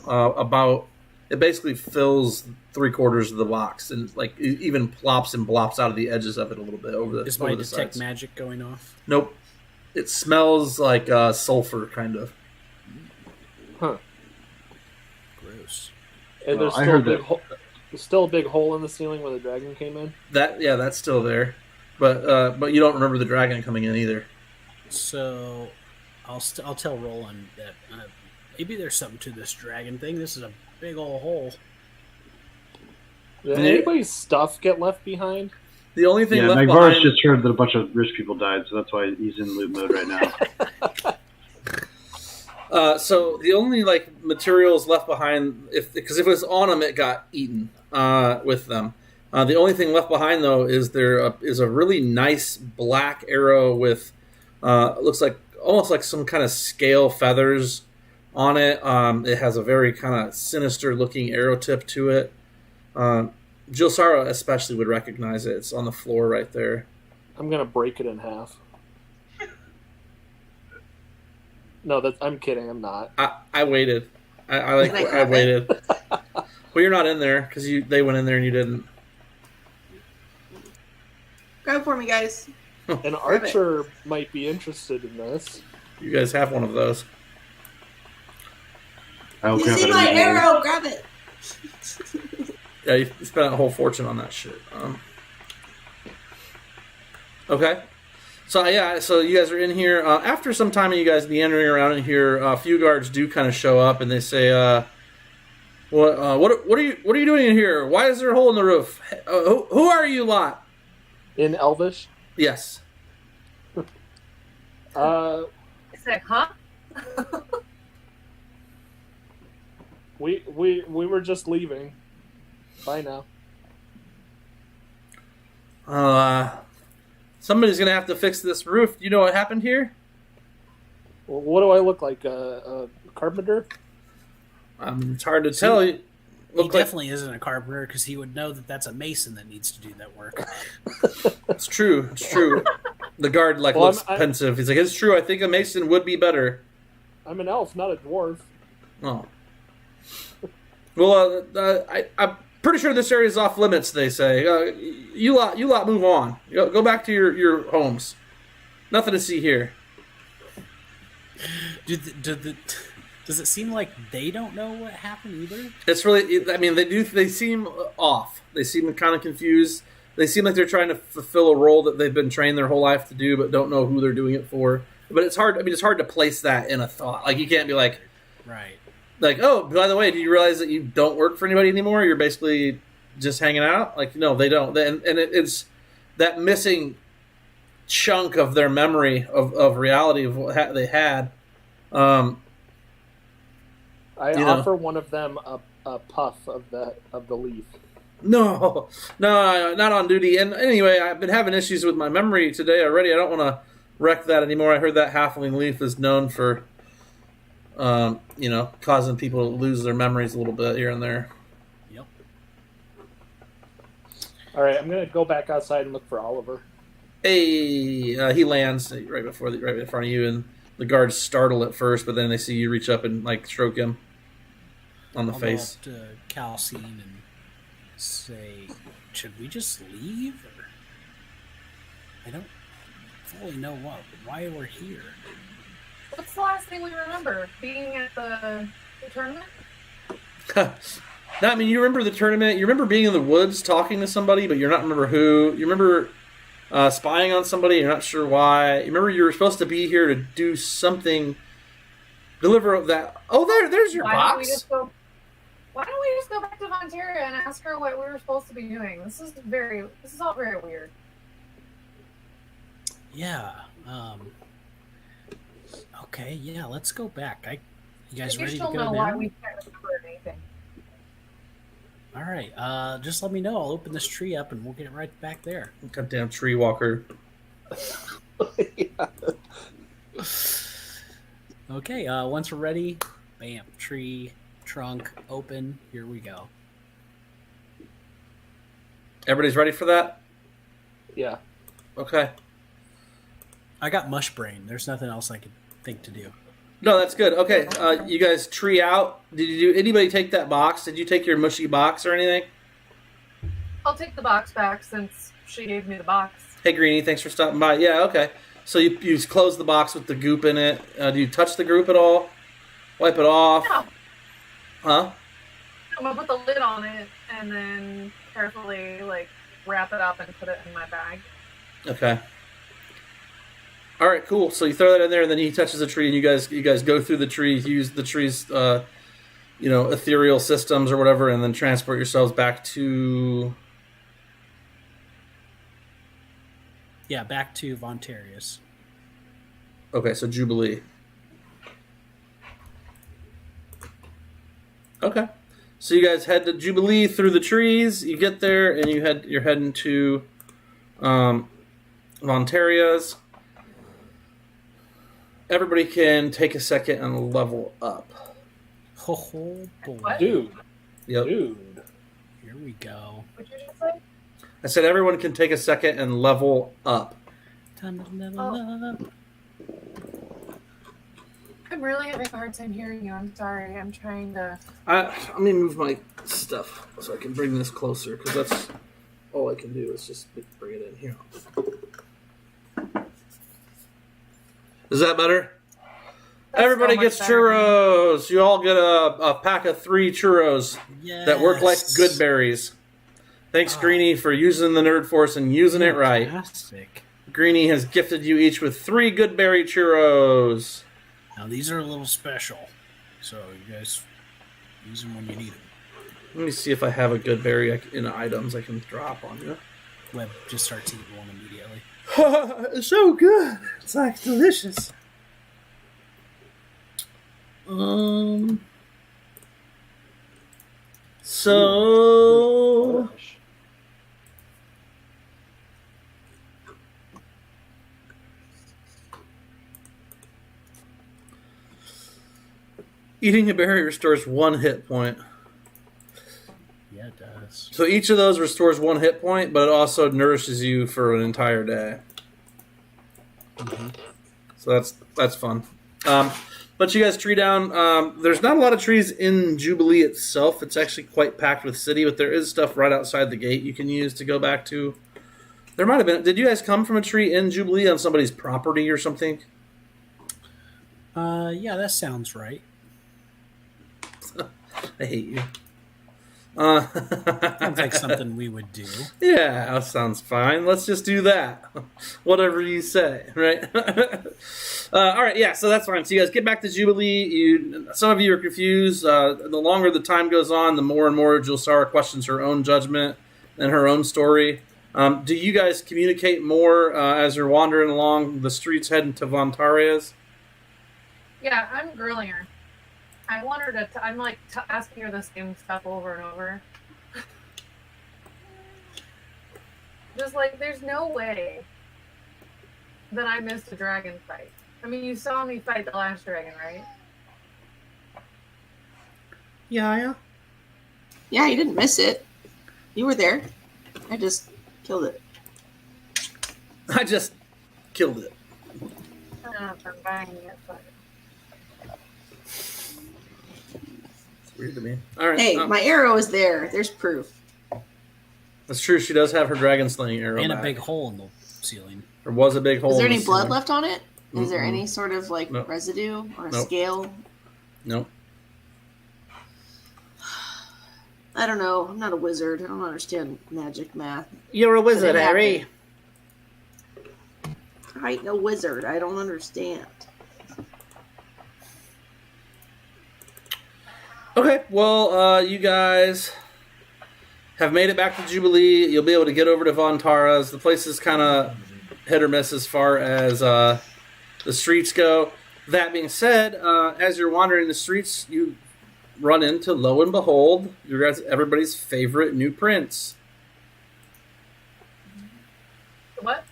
It basically fills 3/4 of the box, and like it even plops and blops out of the edges of it a little bit over Is over my the detect sides. magic going off? Nope. It smells like sulfur, kind of. Huh. Gross. And Well, there's I still heard a big that- hole. There's still a big hole in the ceiling where the dragon came in. That's still there, but you don't remember the dragon coming in either. So, I'll tell Roland that maybe there's something to this dragon thing. This is a big old hole. Did Yeah. anybody's stuff get left behind? The only thing Yeah, left Magvarus behind. just heard that a bunch of rich people died, so that's why he's in loot mode right now. So the only like materials left behind, because if it was on them, it got eaten with them. The only thing left behind though is there is a really nice black arrow with looks like almost like some kind of scale feathers on it. It has a very kind of sinister looking arrow tip to it. Jilsara especially would recognize it. It's on the floor right there. I'm gonna break it in half. No, I'm kidding. I'm not. I waited. I Can I I grab waited. Well, you're not in there because they went in there and you didn't. Grab for me, guys. An archer might be interested in this. You guys have one of those. I will You grab see it my immediately. arrow? Grab it. Yeah, you spent a whole fortune on that shit. Okay. So you guys are in here. After some time of you guys meandering around in here, a few guards do kind of show up and they say, What are you doing in here? Why is there a hole in the roof? Who are you lot? In Elvish. Yes. It's like, huh? We were just leaving. Bye now. Somebody's gonna have to fix this roof. Do you know what happened here? Well, what do I look like? A carpenter? It's hard to tell. He definitely isn't a carpenter because he would know that that's a mason that needs to do that work. It's true. It's true. The guard looks pensive. He's like, it's true. I think a mason would be better. I'm an elf, not a dwarf. Oh. Well, I'm pretty sure this area is off limits. They say. You lot, move on. Go back to your homes. Nothing to see here. Does it seem like they don't know what happened either? It's really. I mean, they do. They seem off. They seem kind of confused. They seem like they're trying to fulfill a role that they've been trained their whole life to do, but don't know who they're doing it for. But it's hard. I mean, it's hard to place that in a thought. Like, you can't be like, right. Like, oh, by the way, do you realize that you don't work for anybody anymore? You're basically just hanging out. Like, no, they don't. It's that missing chunk of their memory of reality of what they had. I offer one of them a puff of the leaf. No, not on duty. And anyway, I've been having issues with my memory today already. I don't want to wreck that anymore. I heard that halfling leaf is known for, causing people to lose their memories a little bit here and there. Yep. All right, I'm gonna go back outside and look for Oliver. Hey, he lands right in front of you, and the guards startle at first, but then they see you reach up and stroke him on the face. Go up to Calcine and say, should we just leave? Or I don't fully know why we're here. What's the last thing we remember? Being at the tournament? No, I mean, you remember the tournament. You remember being in the woods talking to somebody, but you're not remember who. You remember spying on somebody. You're not sure why. You remember you were supposed to be here to do something. Deliver that. Oh, there's your box. Why don't we just go back to Vontaria and ask her what we were supposed to be doing? This is all very weird. Yeah. Okay. Yeah. Let's go back. You guys ready to go now? Why we can't remember anything. All right. Just let me know. I'll open this tree up and we'll get it right back there. Goddamn tree walker. Yeah. Okay. Once we're ready, bam, tree. Trunk open. Here we go. Everybody's ready for that? Yeah. Okay. I got mush brain. There's nothing else I could think to do. No, that's good. Okay, you guys tree out. Did anybody take that box? Did you take your mushy box or anything? I'll take the box back since she gave me the box. Hey, Greenie, thanks for stopping by. Yeah, okay. So you close the box with the goop in it. Do you touch the goop at all? Wipe it off? No. Huh? I'm gonna put the lid on it and then carefully wrap it up and put it in my bag. Okay. All right, cool. So you throw that in there, and then he touches the tree, and you guys go through the tree, use the tree's ethereal systems or whatever, and then transport yourselves back to. Yeah, back to Vontarius. Okay, so Jubilee. Okay, so you guys head to Jubilee through the trees. You get there, and you're heading to Vontaria's. Everybody can take a second and level up. Oh boy, What? Dude. Yep. Dude. Here we go. What'd you just say? I said everyone can take a second and level up. Time to level up. I'm really having a hard time hearing you. I'm sorry. I'm trying to. Let me move my stuff so I can bring this closer, because that's all I can do is just bring it in here. Is that better? That's Everybody so much gets better. churros. You all get a pack of 3 churros that work like good berries. Thanks, Greenie, for using the Nerd Force and using it right. Fantastic. Greenie has gifted you each with 3 good berry churros. Now these are a little special, so you guys use them when you need them. Let me see if I have a good berry in items I can drop on you. Webb just starts eating one immediately. It's so good. It's like delicious. So eating a berry restores 1 hit point. Yeah, it does. So each of those restores 1 hit point, but it also nourishes you for an entire day. Mm-hmm. So that's fun. But you guys tree down. There's not a lot of trees in Jubilee itself. It's actually quite packed with city, but there is stuff right outside the gate you can use to go back to. There might have been. Did you guys come from a tree in Jubilee on somebody's property or something? Yeah, that sounds right. I hate you. Sounds like something we would do. Yeah, that sounds fine. Let's just do that. Whatever you say, right? All right, yeah, so that's fine. So you guys get back to Jubilee. Some of you are confused. The longer the time goes on, the more and more Julsara questions her own judgment and her own story. Do you guys communicate more as you're wandering along the streets heading to Vontaria's? Yeah, I'm grilling her. I want her to. I'm like asking her the same stuff over and over. Just like, there's no way that I missed a dragon fight. I mean, you saw me fight the last dragon, right? Yeah. Yeah, you didn't miss it. You were there. I just killed it. I just killed it. I don't know if I'm buying it, but Weird to me. All right. Hey, my arrow is there. There's proof. That's true. She does have her dragon slaying arrow. And back. a big hole in the ceiling. There was a big hole. Is there in any the blood ceiling. left on it? Is there Mm-mm. any sort of like Nope. residue or a Nope. scale? Nope. I don't know. I'm not a wizard. I don't understand magic math. You're a wizard, Harry. I ain't no wizard. I don't understand. Okay, well, you guys have made it back to Jubilee. You'll be able to get over to Vontara's. The place is kind of hit or miss as far as the streets go. That being said, as you're wandering the streets, you run into, lo and behold, everybody's favorite new prince, what?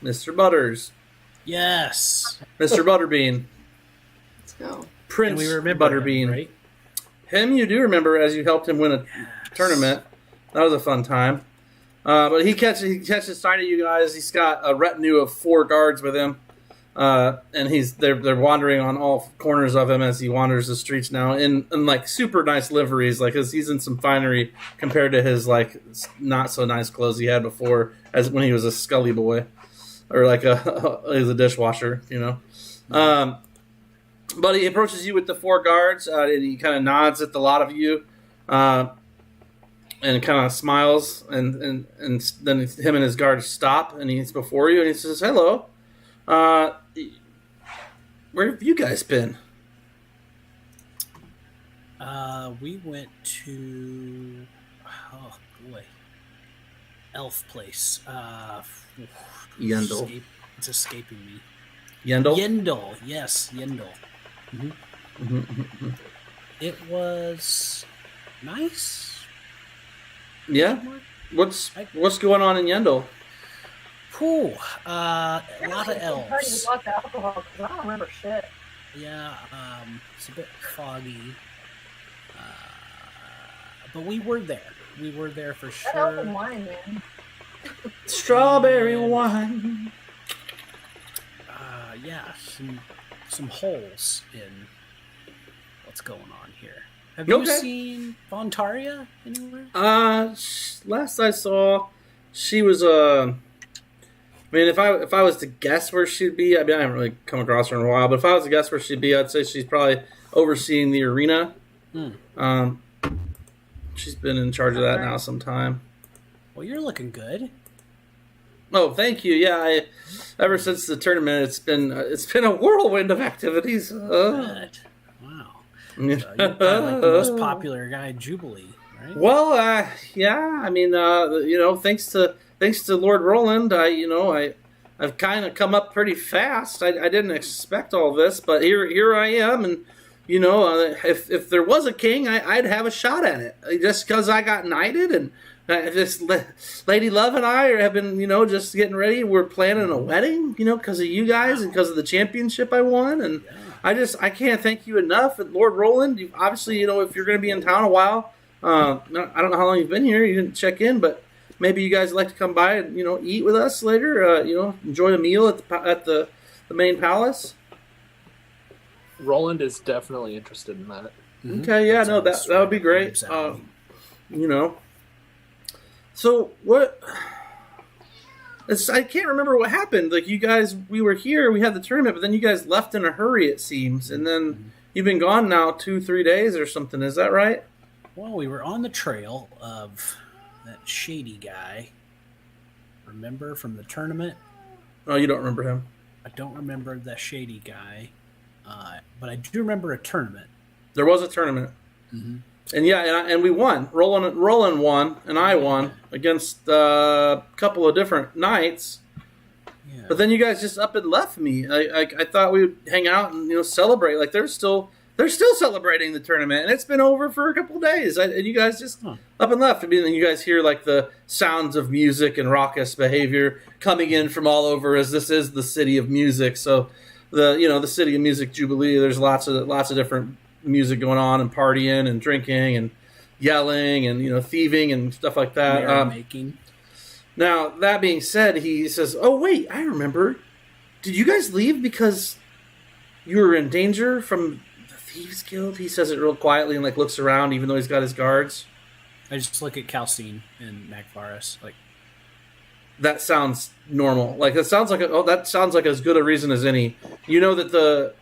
Mr. Butters, Yes. Mr. Butterbean, Let's go. Prince And we remember Butterbean. him, right? Him you do remember as you helped him win a tournament. That was a fun time. But he catches sight of you guys. He's got a retinue of 4 guards with him. And they're wandering on all corners of him as he wanders the streets now in like super nice liveries. Like he's in some finery compared to his like not so nice clothes he had before, as when he was a scully boy or like he's a dishwasher, you know. But he approaches you with the 4 guards, and he kind of nods at the lot of you, and kind of smiles, and then him and his guards stop, and he's before you, and he says, "Hello, where have you guys been?" We went to elf place. Yendel. It's escaping me. Yendel? Yendel, yes, Yendel. It was nice. Yeah. What's going on in Yendel? Whew, a lot of Party with elves. lots of alcohol, 'cause I don't remember shit. Yeah, it's a bit foggy. But we were there. We were there for That elf and sure. wine, man. Strawberry wine. Yeah, some holes in what's going on here. Have you Okay. seen Vontaria anywhere? Last I saw, she was I mean, if I was to guess where she'd be, I mean, I haven't really come across her in a while, but if I was to guess where she'd be, I'd say she's probably overseeing the arena. She's been in charge of that now some time. Well, you're looking good. Oh, thank you. Yeah, ever since the tournament, it's been a whirlwind of activities. Good. Wow. So you're probably like the most popular guy in Jubilee, right? right? Well, yeah. I mean, thanks to Lord Roland, I've kind of come up pretty fast. I didn't expect all this, but here I am, and if there was a king, I'd have a shot at it. Just because I got knighted, and this Lady Love and I have been, just getting ready. We're planning a wedding, because of you guys and because of the championship I won, and I can't thank you enough. And Lord Roland, obviously, if you're going to be in town a while, I don't know how long you've been here. You didn't check in, but maybe you guys would like to come by and eat with us later. Enjoy a meal at the main palace. Roland is definitely interested in that. Mhm. Okay, yeah, no, that would be great. So what? I can't remember what happened. Like you guys, we were here, we had the tournament, but then you guys left in a hurry, it seems, and then you've been gone now 2-3 days or something. Is that right? Well, we were on the trail of that shady guy. Remember from the tournament? Oh, you don't remember him? I don't remember that shady guy, but I do remember a tournament. There was a tournament, Mm-hmm. and we won. Roland won, and I won against a couple of different knights. Yeah. But then you guys just up and left me. I thought we would hang out and celebrate. Like they're still celebrating the tournament, and it's been over for a couple of days. And you guys just up and left. I mean, and you guys hear like the sounds of music and raucous behavior coming in from all over, as this is the city of music. So the city of music, Jubilee. There's lots of different music going on, and partying and drinking and yelling and thieving and stuff like that. Merrymaking. Now that being said, he says, "Oh wait, I remember. Did you guys leave because you were in danger from the Thieves Guild?" He says it real quietly and like looks around, even though he's got his guards. I just look at Calcine and Magvaris like, that sounds normal. Like that sounds like as good a reason as any. You know that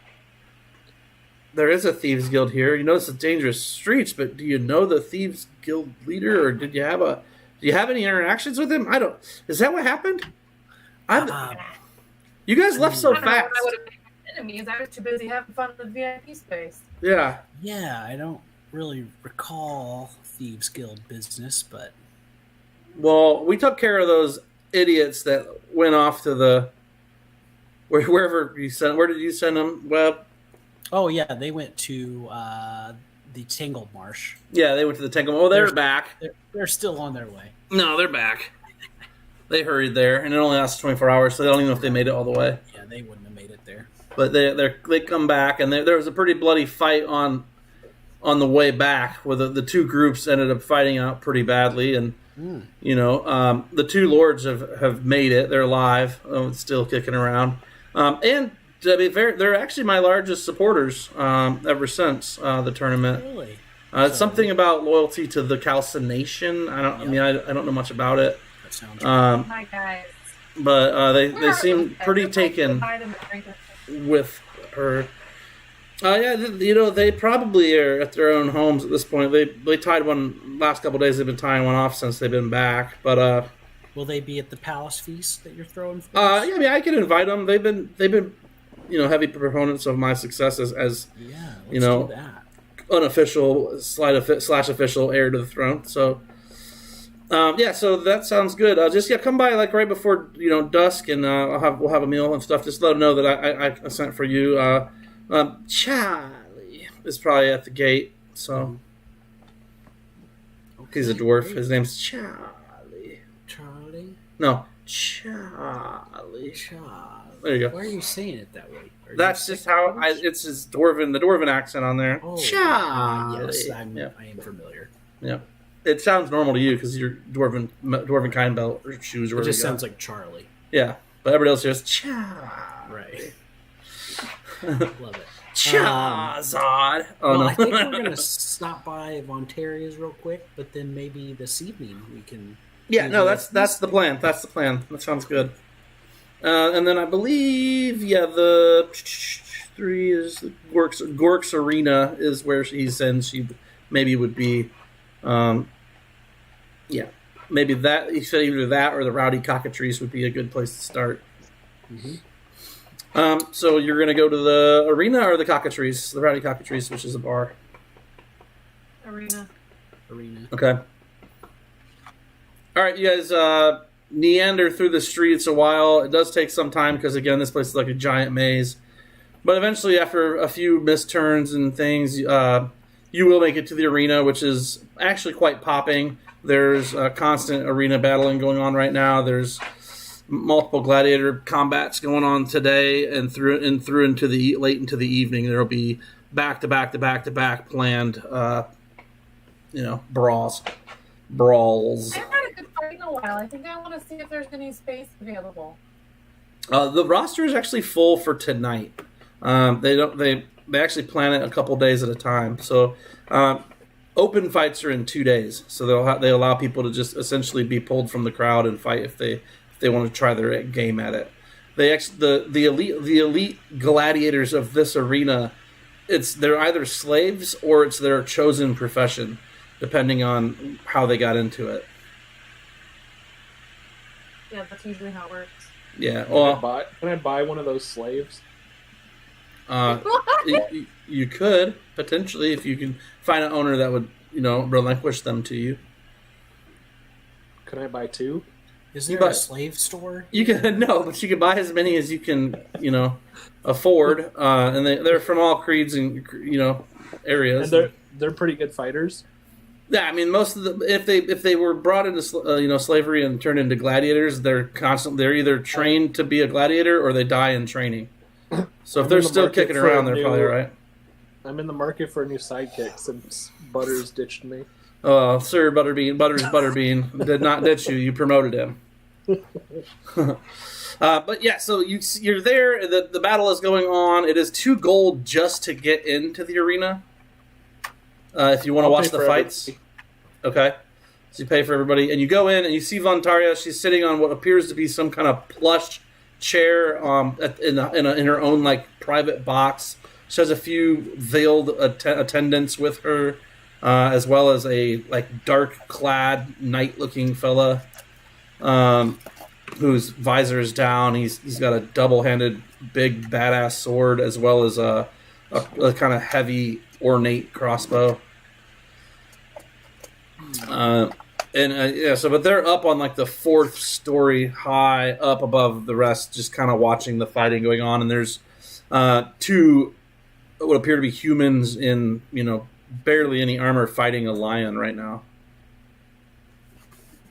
there is a Thieves Guild here. You know it's a dangerous streets, but do you know the Thieves Guild leader, or do you have any interactions with him? I don't. Is that what happened? You guys left so I don't know fast. when I would have been enemies. I was too busy having fun in the VIP space. Yeah. yeah, I don't really recall Thieves Guild business, but Well, we took care of those idiots that went off to wherever you sent. Where did you send them, Webb? oh yeah, they went to the Tangled Marsh. Yeah, they went to the Tangle. Oh, they're back. They're still on their way. No, they're back. They hurried there, and it only lasted 24 hours, so they don't even know if they made it all the way. Yeah, they wouldn't have made it there. But they come back, and there was a pretty bloody fight on the way back, where the two groups ended up fighting out pretty badly, and the two lords have made it. They're alive, still kicking around, and to be fair, they're actually my largest supporters ever since the tournament. Really? It's something about loyalty to the calcination. I don't know much about it. That sounds Hi guys. But they seem pretty taken with her. They probably are at their own homes at this point. They tied one last couple of days. They've been tying one off since they've been back. But will they be at the palace feast that you're throwing? For yeah, us? I mean, I can invite them. They've been heavy proponents of my successes as Yeah, let's do that. unofficial slash official heir to the throne. So so that sounds good. Just come by like right before dusk, and we'll have a meal and stuff. Just let them know that I sent for you. Charlie is probably at the gate, so he's a dwarf. His name's Charlie. Charlie. No, Charlie. Charlie. There you go. Why are you saying it that way? Are That's you just how it's the dwarven accent on there. Oh, Charlie. yes, I Yeah. am familiar. Yeah. It sounds normal to you because you're dwarven kind belt or shoes or It whatever. just you got. sounds like Charlie. Yeah, but everybody else hears Charlie. Right. Love it. Charizard. Oh Well, no. I think we're going to stop by Von Terrier's real quick, but then maybe this evening we can... Yeah, no, that's the plan. That's the plan. That sounds good. And then I believe, the 3 is Gork's Arena is where he sends. She maybe would be, maybe that he said either that or the Rowdy Cockatrice would be a good place to start. Mm-hmm. So you're gonna go to the arena or the Cockatrice, the Rowdy Cockatrice, which is a bar. Arena. arena. Okay. All right, you guys meander through the streets a while. It does take some time because, again, this place is like a giant maze. But eventually, after a few misturns and things, you will make it to the arena, which is actually quite popping. There's constant arena battling going on right now. There's multiple gladiator combats going on today and through into the late into the evening. There will be back-to-back planned, brawls. I haven't had a good fight in a while. I think I want to see if there's any space available. The roster is actually full for tonight. They actually plan it a couple days at a time. So open fights are in 2 days. So they allow people to just essentially be pulled from the crowd and fight if they want to try their game at it. The elite gladiators of this arena, they're either slaves or it's their chosen profession, depending on how they got into it. Yeah, that's usually how it works. Yeah. Can I buy one of those slaves? You could potentially, if you can find an owner that would relinquish them to you. Can I buy 2? Is there a slave store? You can but you can buy as many as you can afford, and they're from all creeds and areas. And they're pretty good fighters. Yeah, I mean, most of the if they were brought into slavery and turned into gladiators, they're either trained to be a gladiator or they die in training. So if they're still kicking around, they're probably all right. I'm in the market for a new sidekick since Butters ditched me. Oh, Sir Butterbean did not ditch you. You promoted him. But yeah, so you're there. The battle is going on. It is 2 gold just to get into the arena. If you want to watch the fights. Okay. So you pay for everybody. And you go in and you see Vontaria. She's sitting on what appears to be some kind of plush chair in her own private box. She has a few veiled attendants with her, as well as a dark clad knight looking fella, whose visor is down. He's got a double-handed big badass sword as well as a kind of heavy ornate crossbow. But they're up on the 4th story high up above the rest, just kind of watching the fighting going on. And there's 2 what appear to be humans in barely any armor fighting a lion right now.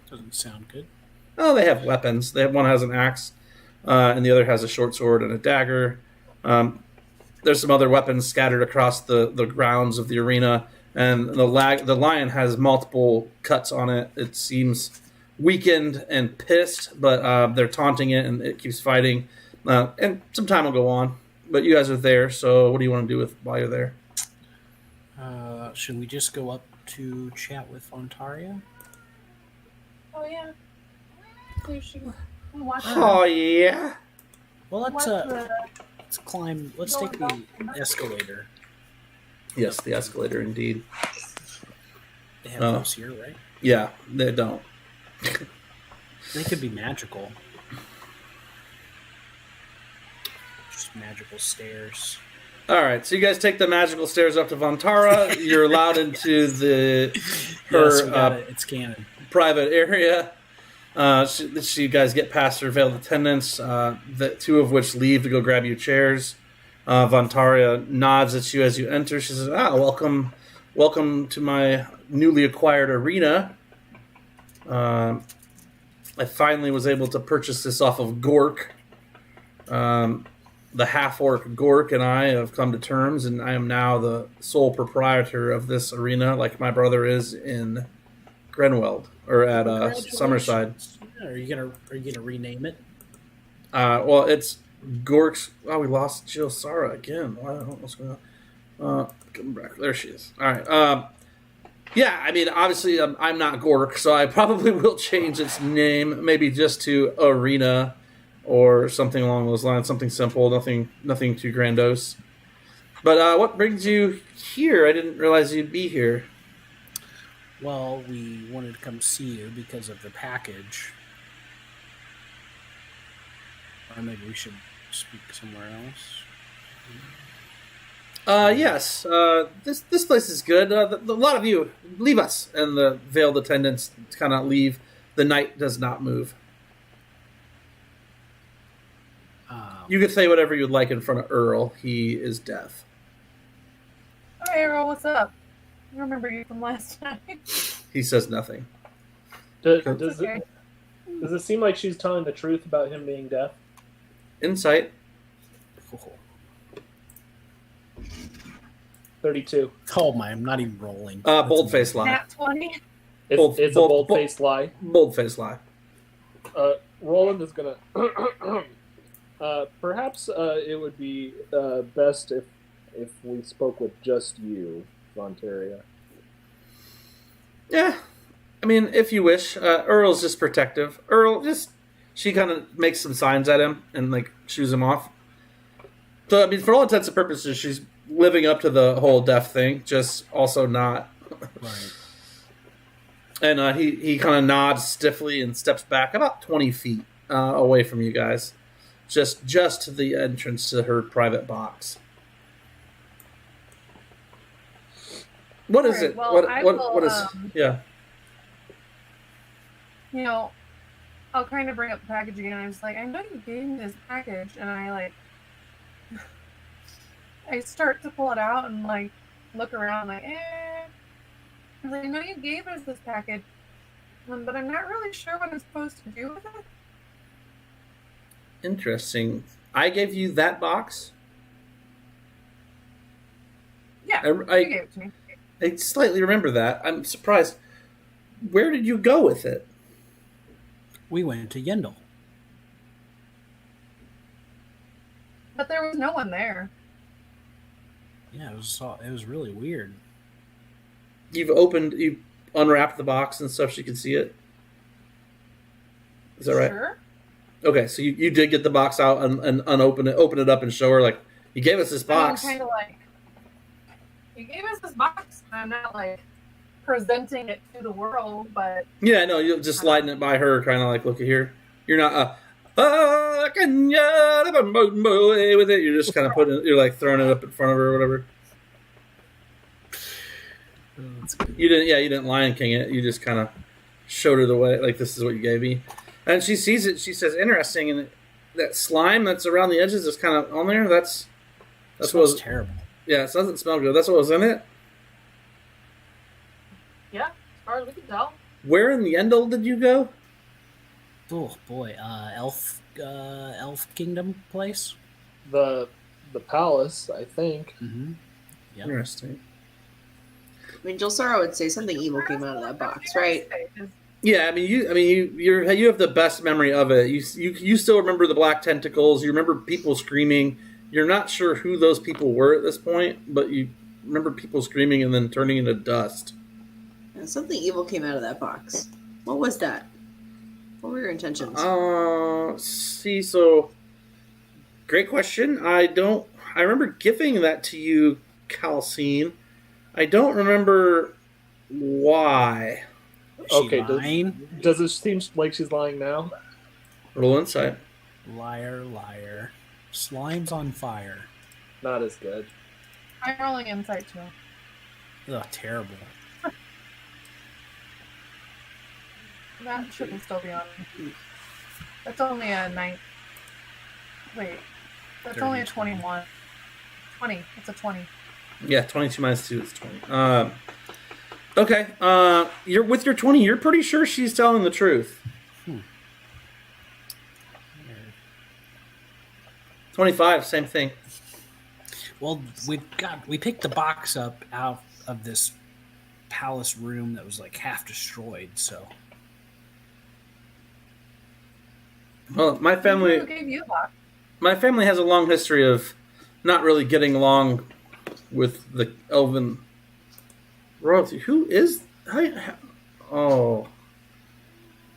Doesn't sound good. Oh, they have weapons. One has an axe, and the other has a short sword and a dagger. There's some other weapons scattered across the grounds of the arena, and the lion has multiple cuts on it. It seems weakened and pissed, but they're taunting it, and it keeps fighting. And some time will go on, but you guys are there, so what do you want to do while you're there? Should we just go up to chat with Ontaria? Oh yeah. So you should watch Oh yeah. Well, let's climb. Let's take the escalator. Yes, the escalator indeed. They have those here, right? Yeah, they don't. They could be magical. Just magical stairs. All right, so you guys take the magical stairs up to Vontara. You're allowed into it's canon. Private area. So you guys get past her veiled attendants, the 2 of which leave to go grab you chairs. Vontaria nods at you as you enter. She says, welcome to my newly acquired arena. I finally was able to purchase this off of Gork. The half-orc Gork and I have come to terms, and I am now the sole proprietor of this arena, like my brother is in Grenweld, or at Summerside. Are you gonna rename it? Well, it's Gork's. Oh, we lost Jill Sara again. What's going on? Come back. There she is. All right. Yeah, I mean, obviously, I'm not Gork, so I probably will change its name, maybe just to Arena, or something along those lines. Something simple, nothing too grandiose. But what brings you here? I didn't realize you'd be here. Well, we wanted to come see you because of the package. Or maybe we should speak somewhere else. Yes. This place is good. A lot of you leave us, and the veiled attendants kind of leave. The knight does not move. You could say whatever you'd like in front of Earl. He is deaf. Hi, Earl. What's up? I remember you from last time. He says nothing. Does Okay. it seem like she's telling the truth about him being deaf? Insight. 32. Oh my! I'm not even rolling. Bold-faced lie. Nat 20. It's a bold-faced lie. Bold-faced lie. Roland is gonna. Perhaps it would be best if we spoke with just you, Vontaria. Yeah. I mean, if you wish. Earl's just protective. She kind of makes some signs at him and, like, shoos him off. So, I mean, for all intents and purposes, she's living up to the whole deaf thing, just also not. Right. And he kind of nods stiffly and steps back about 20 feet away from you guys. Just to the entrance to her private box. What is Alright, it? well, What is... Yeah. You know, I'll kind of bring up the package again. I'm just like, I know you gave me this package, and I start to pull it out and like look around, like, I was like, I know you gave us this package, but I'm not really sure what I'm supposed to do with it. Interesting. I gave you that box? Yeah, I you gave it to me. I slightly remember that. I'm surprised. Where did you go with it? We went to Yendel. But there was no one there. Yeah, it was really weird. You unwrapped the box and stuff so you could see it? Is that right? Sure. Okay, so you did get the box out and open it up and show her, like, you gave us this box. I'm kind of like, you gave us this box. I'm not like presenting it to the world, but Yeah, no, you're just sliding it by her, kind of like, look at here. You're not, can you with it. You're just kind of you're like throwing it up in front of her or whatever. You didn't Lion King it. You just kind of showed her the way, like, this is what you gave me. And she sees it. She says, "Interesting." And that slime that's around the edges is kind of on there. That's what was terrible. Yeah, it doesn't smell good. That's what was in it. yeah, as far as we can tell. Where in the Endel did you go? Oh boy, Elf Kingdom place. The palace, I think. Mm-hmm. Yep. Interesting. I mean, Jolsara would say something evil came out of that box, right? Yeah, I mean, you have the best memory of it. You still remember the black tentacles. You remember people screaming. You're not sure who those people were at this point, but you remember people screaming and then turning into dust. Yeah, something evil came out of that box. What was that? What were your intentions? So great question. I remember giving that to you, Calcine. I don't remember why. Okay, lying? Does it seem like she's lying now? Roll insight. Liar, liar. Slime's on fire. Not as good. I'm rolling insight too. Ugh, terrible. That shouldn't still be on. That's only a 9. Wait, that's only a 21. 20. It's a 20. Yeah, 22 minus 2 is 20. Okay. You're with your 20. You're pretty sure she's telling the truth. 25, same thing. Well, we picked the box up out of this palace room that was like half destroyed. So, well, my family. Who gave you that? My family has a long history of not really getting along with the elven royalty. Who is?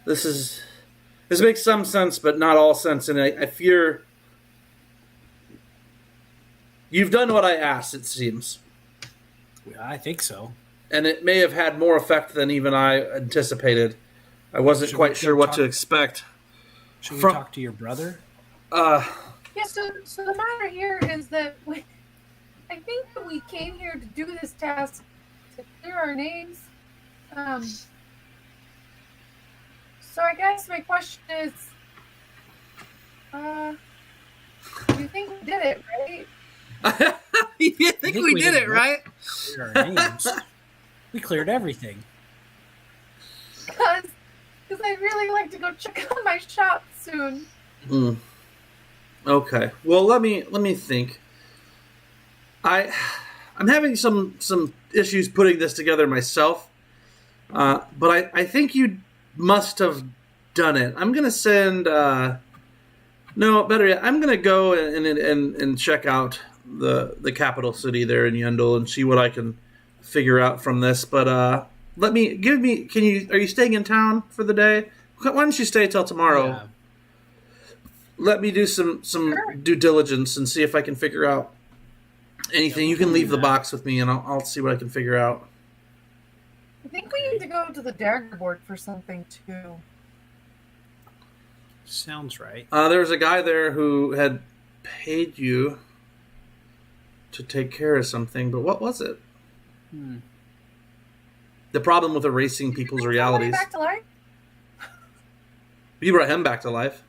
This makes some sense, but not all sense, and I fear you've done what I asked. It seems, I think so. and it may have had more effect than even I anticipated. I wasn't quite sure what to expect. Should we talk to your brother? Yeah, so the matter here is that I think that we came here to do this task to clear our names. So I guess my question is, you think we did it, right? You think we did it, right? Clear our names. We cleared everything. Because I'd really like to go check out my shop soon. Okay. Well, let me think. I'm having some issues putting this together myself, but I think you must have done it. I'm gonna send. No, better yet, I'm gonna go and check out the capital city there in Yendel and see what I can figure out from this. But are you staying in town for the day? Why don't you stay till tomorrow? Yeah. Let me do some due diligence and see if I can figure out anything. You can leave the box with me, and I'll see what I can figure out. I think we need to go to the dagger board for something too. Sounds right. There was a guy there who had paid you to take care of something, but what was it? The problem with erasing people's realities. Back to life? You brought him back to life.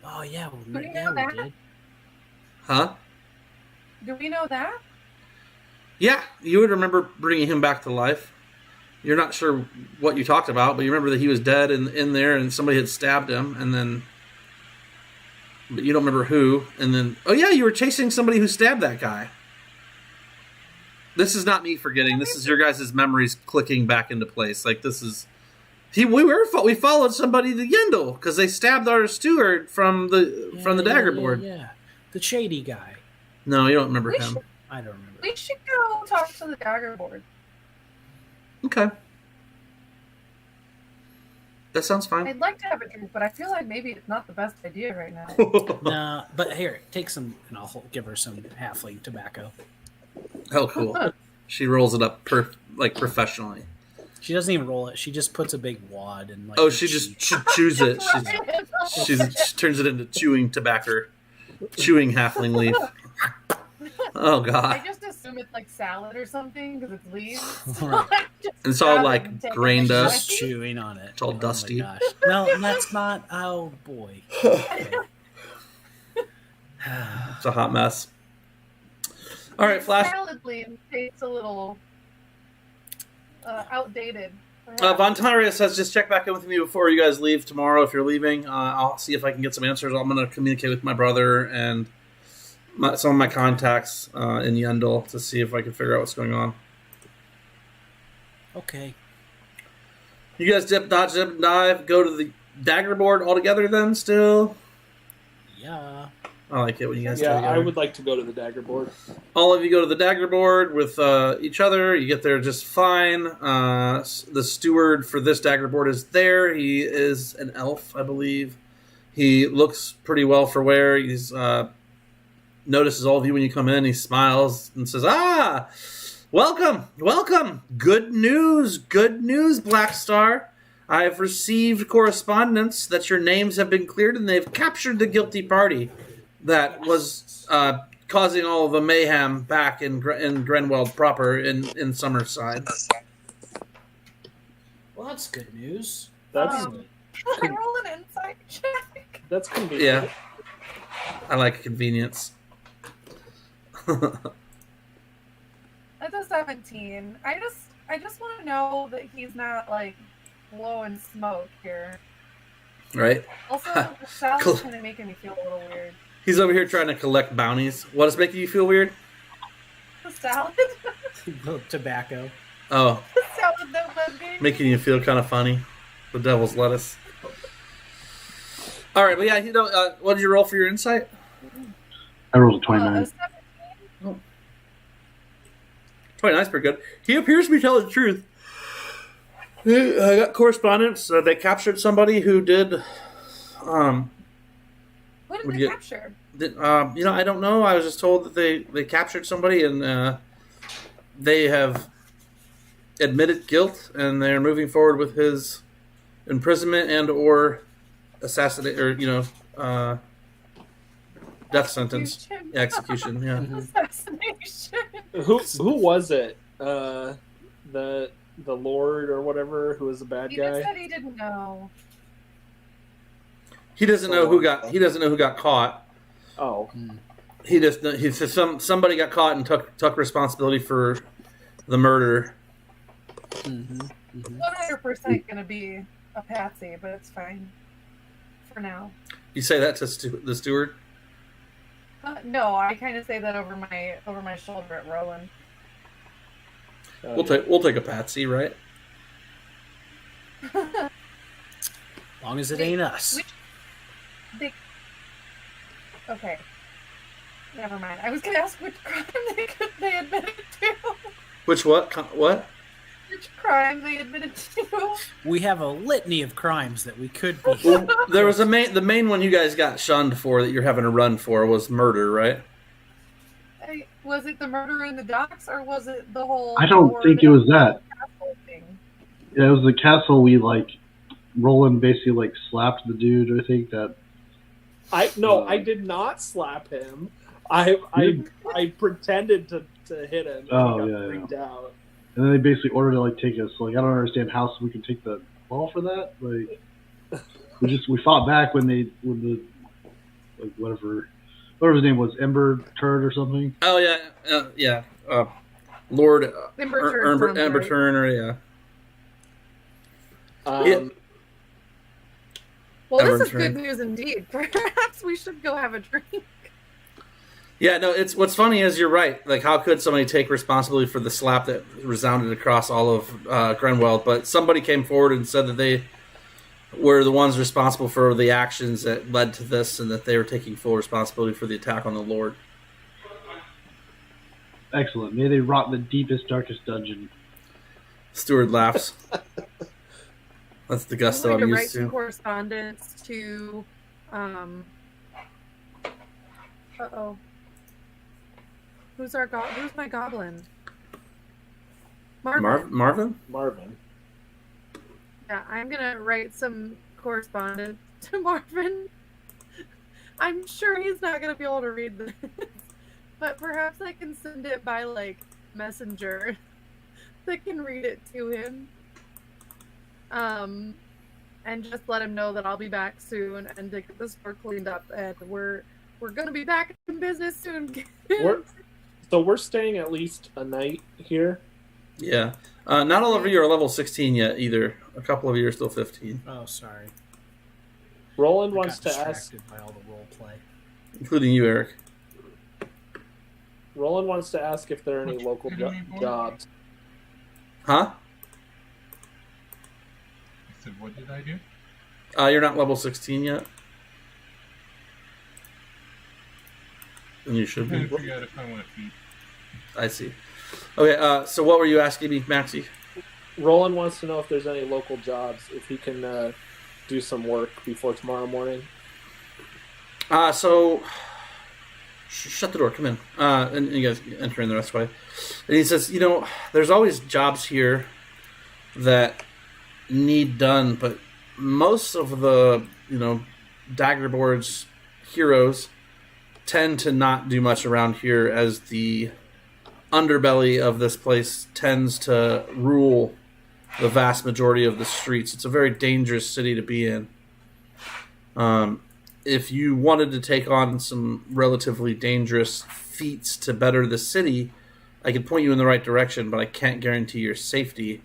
Oh, yeah. Do we Yeah, know we that? did. Huh? Do we know that? Yeah, you would remember bringing him back to life. You're not sure what you talked about, but you remember that he was dead in there and somebody had stabbed him, and then... But you don't remember who, and then... Oh yeah, you were chasing somebody who stabbed that guy. This is not me forgetting. This is your guys' memories clicking back into place. Like, this is... We followed somebody to Yendel because they stabbed our steward from the dagger board. Yeah, the shady guy. No, you don't remember him. I don't remember. We should go talk to the dagger board. Okay. That sounds fine. I'd like to have a drink, but I feel like maybe it's not the best idea right now. Nah, but here, take some, and I'll give her some halfling tobacco. Oh, cool. She rolls it up professionally. She doesn't even roll it. She just puts a big wad and like. Oh, she chews it. She turns it into chewing tobacco, chewing halfling leaf. Oh I god! just assume it's like salad or something because it's leaves. Right. It's all like grain Just dust. chewing on it. It's all dusty. Oh my gosh. No, that's not. Oh boy. Okay. It's a hot mess. All right, Flash. Salad leaf tastes a little outdated. Vontaria says, just check back in with me before you guys leave tomorrow. If you're leaving, I'll see if I can get some answers. I'm going to communicate with my brother and some of my contacts in Yendel to see if I can figure out what's going on. Okay. You guys dip, dodge, dip, and dive, go to the dagger board all together then still? Yeah. I like it when you guys Yeah, go together. I would like to go to the dagger board. All of you go to the dagger board with each other. You get there just fine. The steward for this dagger board is there. He is an elf, I believe. He looks pretty well for wear. He's notices all of you when you come in. He smiles and says, welcome, welcome. Good news, Black Star. I've received correspondence that your names have been cleared and they've captured the guilty party that was causing all of the mayhem back in Grenweld proper in Summerside. Well, that's good news. That's Can I roll an insight check? that's convenient. Yeah. I like convenience. That's a 17. I just want to know that he's not like blowing smoke here. Right? Also, the salad Cool. is kind of making me feel a little weird. He's over here trying to collect bounties. What is making you feel weird? The salad? Tobacco. Oh, The salad that was being making you feel kind of funny. The devil's lettuce. All right, but yeah, what did you roll for your insight? I rolled a 29. 17? 29's pretty good. He appears to be telling the truth. I got correspondence. They captured somebody who did. What did Would they you- capture? I don't know. I was just told that they captured somebody and they have admitted guilt and they're moving forward with his imprisonment and or assassinate or death sentence, Execution. execution. Yeah. Assassination. Who was it? The Lord or whatever, who was the bad He guy. just said he didn't know. He doesn't know who got caught. Oh, He said somebody got caught and took responsibility for the murder. 100% gonna be a patsy, but it's fine for now. You say that to the steward? No, I kind of say that over my shoulder at Roland. We'll take a patsy, right? Long as it ain't us. Okay. Never mind. I was gonna ask which crime they admitted to. Which what? What? Which crime they admitted to. We have a litany of crimes that we could be. Well, there was the main one you guys got shunned for that you're having a run for was murder, right? Was it the murder in the docks, or was it the whole? I don't think it was that. Thing? Yeah, it was the castle. Roland basically slapped the dude. I think that. I did not slap him. I pretended to hit him. Oh, He yeah, got freaked out. And then they basically ordered to take us. I don't understand how we can take the ball for that. We fought back when the whatever his name was, Ember Turd or something. Oh yeah. Lord Ember Turner, yeah. Well, Ember this is Turner. good news indeed. Perhaps we should go have a drink. Yeah, no. It's what's funny is you're right. How could somebody take responsibility for the slap that resounded across all of Grenwell? But somebody came forward and said that they were the ones responsible for the actions that led to this, and that they were taking full responsibility for the attack on the Lord. Excellent. May they rot in the deepest, darkest dungeon. Steward laughs. That's the gusto I'm I'm going to write used some to. correspondence to. Who's my goblin? Marvin. Marvin? Yeah, I'm gonna write some correspondence to Marvin. I'm sure he's not gonna be able to read this, but perhaps I can send it by messenger that can read it to him. And just let him know that I'll be back soon and to get the store cleaned up, and we're gonna be back in business soon. We're staying at least a night here. Yeah. Not all of you are level 16 yet either. A couple of you are still 15. Oh, sorry. Roland I wants got to ask. distracted by all the role play. Including you, Eric. Roland wants to ask if there are any What local you doing, boy? jobs. Huh? I said, what did I do? You're not level 16 yet? And you should I'm trying be. to figure out if I want to feed. I see. Okay, so what were you asking me, Maxie? Roland wants to know if there's any local jobs, if he can do some work before tomorrow morning. Shut the door, come in. And you guys enter in the rest of the way. And he says, there's always jobs here that need done, but most of the, Daggerboard's heroes tend to not do much around here, as the underbelly of this place tends to rule the vast majority of the streets. It's a very dangerous city to be in. If you wanted to take on some relatively dangerous feats to better the city, I could point you in the right direction, but I can't guarantee your safety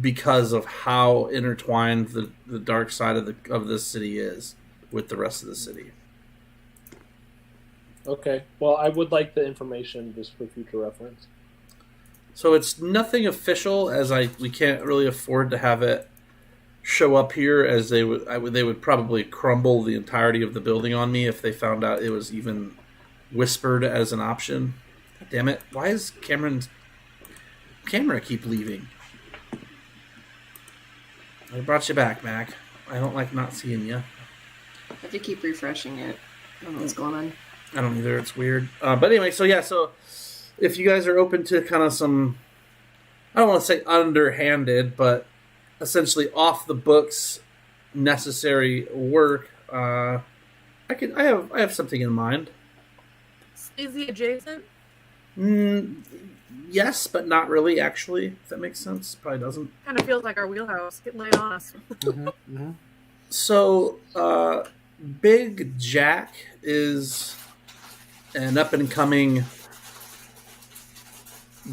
because of how intertwined the dark side of this city is with the rest of the city. Okay. Well, I would like the information just for future reference. So it's nothing official, as we can't really afford to have it show up here, as they would probably crumble the entirety of the building on me if they found out it was even whispered as an option. God damn it! Why is Cameron's camera keep leaving? I brought you back, Mac. I don't like not seeing you. I have to keep refreshing it. I don't know what's going on. I don't either. It's weird. But anyway, so if you guys are open to kind of some, I don't want to say underhanded, but essentially off the books necessary work, I I have something in mind. Sleazy adjacent? Yes, but not really. Actually, if that makes sense, probably doesn't. Kind of feels like our wheelhouse. Get laid on us. So, Big Jack is an up-and-coming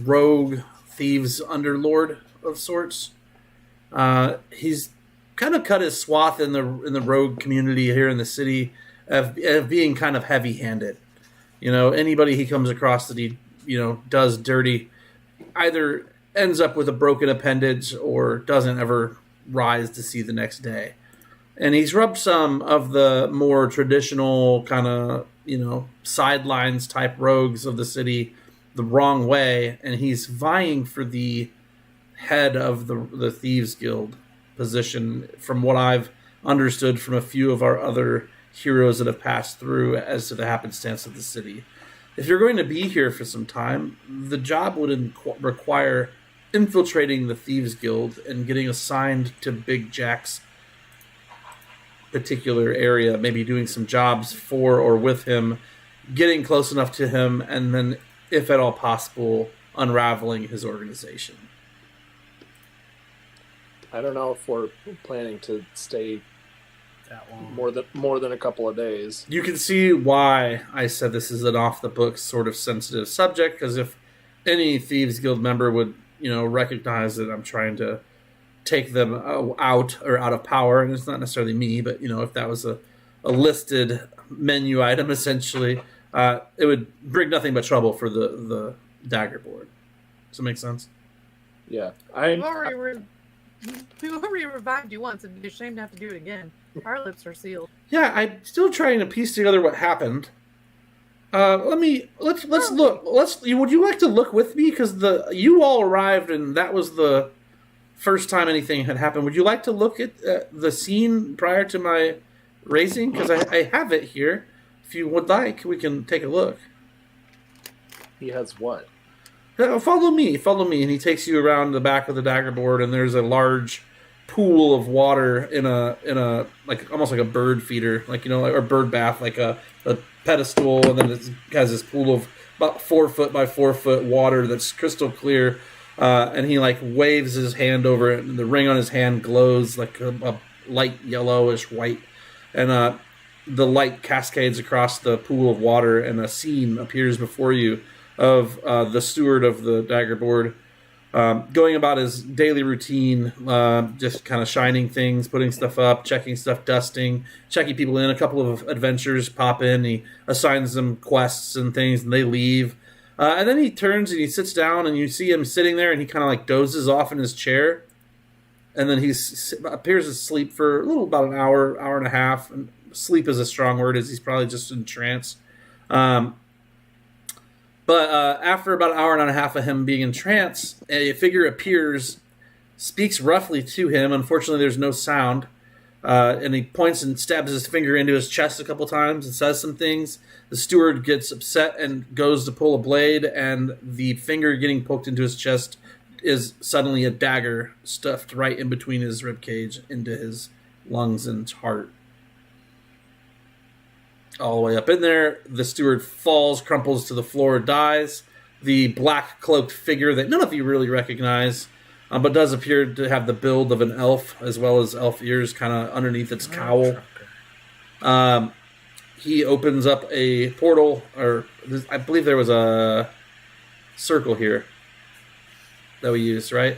rogue thieves underlord of sorts. He's kind of cut his swath in the rogue community here in the city of being kind of heavy-handed. You know, anybody he comes across that he does dirty either ends up with a broken appendage or doesn't ever rise to see the next day. And he's rubbed some of the more traditional kind of, sidelines type rogues of the city the wrong way, and he's vying for the head of the Thieves Guild position from what I've understood from a few of our other heroes that have passed through as to the happenstance of the city. If you're going to be here for some time, the job would require infiltrating the Thieves Guild and getting assigned to Big Jack's particular area, maybe doing some jobs for or with him, getting close enough to him, and then, if at all possible, unraveling his organization. I don't know if we're planning to stay That long. more than a couple of days. You can see why I said this is an off-the-books sort of sensitive subject, because if any Thieves Guild member would, recognize that I'm trying to take them out of power, and it's not necessarily me, but, if that was a listed menu item, essentially, it would bring nothing but trouble for the dagger board. Does that make sense? Yeah. We already revived you once. It'd be a shame to have to do it again. Our lips are sealed. Yeah, I'm still trying to piece together what happened. Let's look. Would you like to look with me? Because you all arrived, and that was the first time anything had happened. Would you like to look at the scene prior to my raising? Because I have it here. If you would like, we can take a look. He has what? Follow me, and he takes you around the back of the dagger board, and there's a large pool of water in a like almost like a bird feeder, or bird bath, like a pedestal, and then it has this pool of about 4 foot by 4 foot water that's crystal clear, and he waves his hand over it, and the ring on his hand glows like a light yellowish white, and the light cascades across the pool of water, and a scene appears before you of the steward of the dagger board going about his daily routine, just kind of shining things, putting stuff up, checking stuff, dusting, checking people in. A couple of adventurers pop in, he assigns them quests and things, and they leave. And then he turns and he sits down, and you see him sitting there, and he kind of dozes off in his chair. And then he appears to sleep for about an hour and a half. And sleep is a strong word, as he's probably just in trance. But after about an hour and a half of him being in trance, a figure appears, speaks roughly to him. Unfortunately, there's no sound. And he points and stabs his finger into his chest a couple times and says some things. The steward gets upset and goes to pull a blade, and the finger getting poked into his chest is suddenly a dagger stuffed right in between his ribcage into his lungs and heart. All the way up in there, the steward falls, crumples to the floor, dies. The black cloaked figure that none of you really recognize, but does appear to have the build of an elf, as well as elf ears kind of underneath its cowl. He opens up a portal, or I believe there was a circle here that we used, right?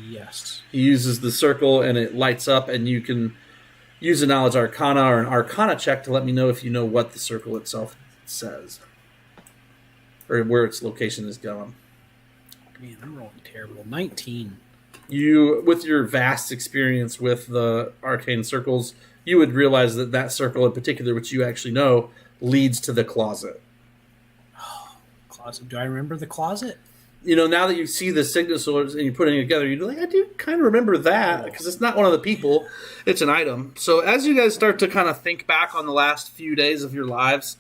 Yes. He uses the circle, and it lights up, and you can use a knowledge arcana or an arcana check to let me know if you know what the circle itself says, or where its location is going. Man, I'm rolling terrible. 19. You, with your vast experience with the arcane circles, you would realize that circle in particular, which you actually know, leads to the closet. Oh, closet. Do I remember the closet? Now that you see the signals and you're putting it together, you're like, I do kind of remember that, because it's not one of the people, it's an item. So as you guys start to kind of think back on the last few days of your lives,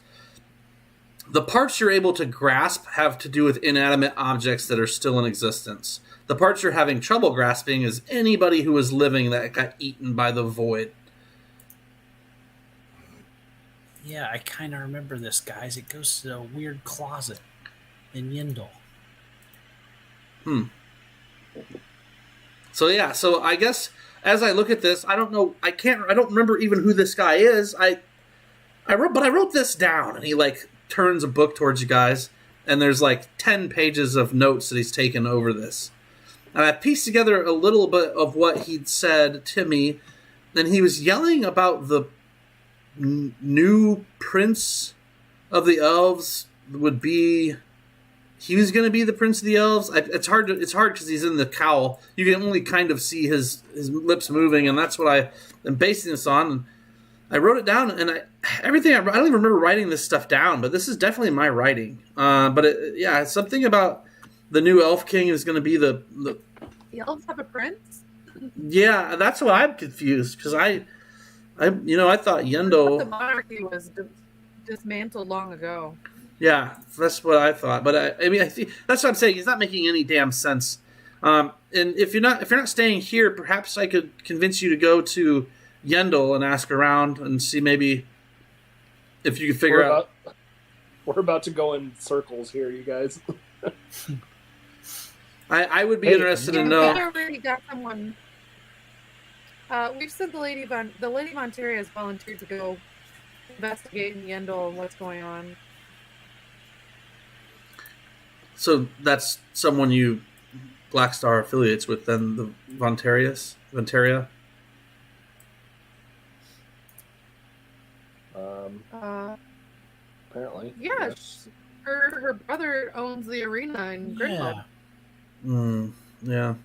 the parts you're able to grasp have to do with inanimate objects that are still in existence. The parts you're having trouble grasping is anybody who was living that got eaten by the void. Yeah, I kind of remember this, guys. It goes to a weird closet in Yindel. So yeah, so I guess as I look at this, I don't know, I don't remember even who this guy is. I wrote this down, and he like turns a book towards you guys, and there's like 10 pages of notes that he's taken over this. And I pieced together a little bit of what he'd said to me, and he was yelling about the new prince of the elves would be. He was going to be the prince of the elves. It's hard because he's in the cowl. You can only kind of see his lips moving, and that's what I am basing this on. And I wrote it down, and I don't even remember writing this stuff down, but this is definitely my writing. It's something about the new elf king is going to be the. The elves have a prince? Yeah, that's what I'm confused, because I thought Yendel. The monarchy was dismantled long ago. Yeah, that's what I thought. But I think that's what I'm saying. He's not making any damn sense. And if you're not staying here, perhaps I could convince you to go to Yendel and ask around and see maybe if you can figure out. We're about to go in circles here, you guys. I would be interested to know. We already got someone. We've sent the lady Monteria has volunteered to go investigate in Yendel and what's going on. So that's someone you Black Star affiliates with, then, the Vontaria? Apparently. Yeah, Yes. her brother owns the arena in Grindelwald. Yeah.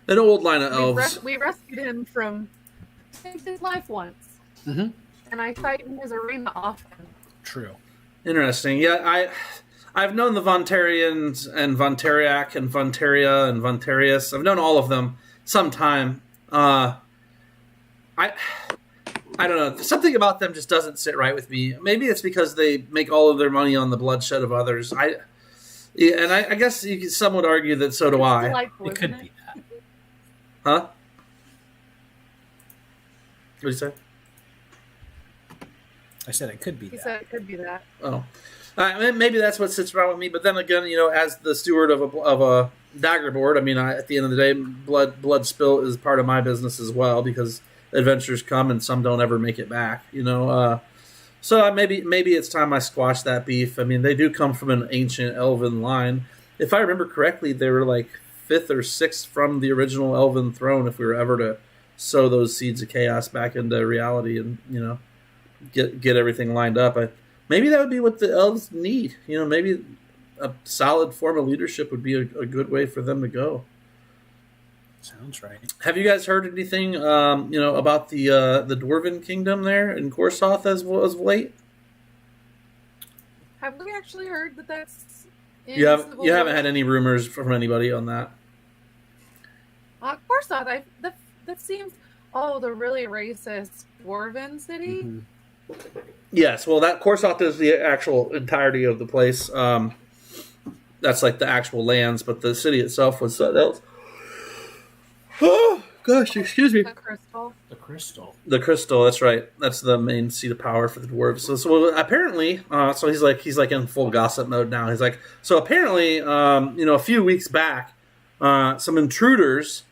An old line of elves. We rescued him from saved his life once. Mm-hmm. And I fight in his arena often. True. Interesting. Yeah, I've known the Vontarians and Vontariac and Vontaria and Vontarius. I've known all of them sometime. I don't know. Something about them just doesn't sit right with me. Maybe it's because they make all of their money on the bloodshed of others. I guess some would argue that so do I. Delightful, It could isn't be that. Huh? What did you say? I said it could be He that. said it could be that. Oh. Maybe that's what sits wrong with me. But then again, as the steward of a dagger board, at the end of the day, blood spill is part of my business as well, because adventures come and some don't ever make it back. So maybe it's time I squash that beef. They do come from an ancient elven line. If I remember correctly, they were like 5th or 6th from the original elven throne. If we were ever to sow those seeds of chaos back into reality and get everything lined up, maybe that would be what the elves need. Maybe a solid form of leadership would be a good way for them to go. Sounds right. Have you guys heard anything, about the Dwarven Kingdom there in Korsoth as of late? Have we actually heard that that's in You Civil haven't War? had any rumors from anybody on that? Of course not. That seems... Oh, the really racist Dwarven city? Mm-hmm. Yes. Well, that Korsoth is the actual entirety of the place. That's like the actual lands, but the city itself was that was. Oh gosh! Excuse me. The crystal. The crystal. The crystal. That's right. That's the main seat of power for the dwarves. So apparently, so he's like in full gossip mode now. He's like, so apparently, a few weeks back, some intruders,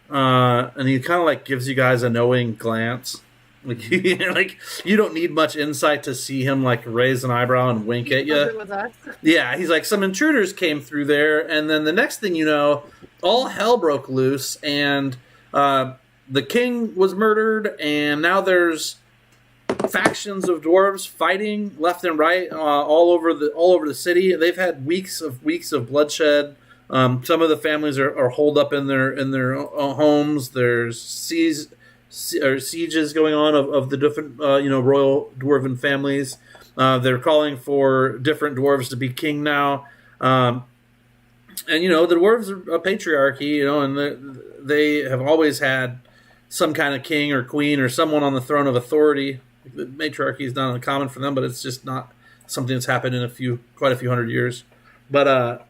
and he kind of like gives you guys a knowing glance. Like you don't need much insight to see him like raise an eyebrow and wink at you. It was us. Yeah, he's like, some intruders came through there, and then the next thing you know, all hell broke loose, and the king was murdered, and now there's factions of dwarves fighting left and right all over the city. They've had weeks of bloodshed. Some of the families are holed up in their homes. There's sieges going on of the different royal dwarven families. They're calling for different dwarves to be king now. And the dwarves are a patriarchy, and they have always had some kind of king or queen or someone on the throne of authority. The matriarchy is not uncommon for them, but it's just not something that's happened in quite a few hundred years. But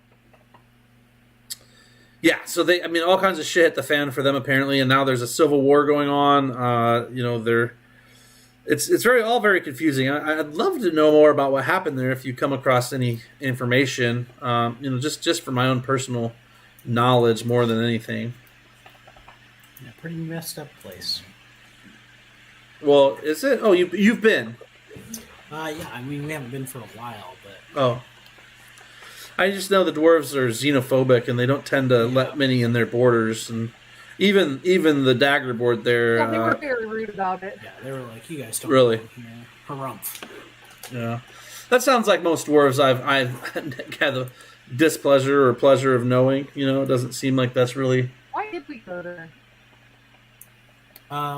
yeah, so all kinds of shit hit the fan for them apparently, and now there's a civil war going on. it's all very confusing. I'd love to know more about what happened there if you come across any information. Just for my own personal knowledge more than anything. Yeah, pretty messed up place. Well, is it? Oh, you've been. Yeah, I mean, we haven't been for a while, but... Oh. I just know the dwarves are xenophobic, and they don't tend to let many in their borders, and even the dagger board there... Yeah, they were very rude about it. Yeah, they were like, you guys don't... Really? Harumph. Yeah. That sounds like most dwarves I've had the displeasure or pleasure of knowing. It doesn't seem like that's really... Why did we go there?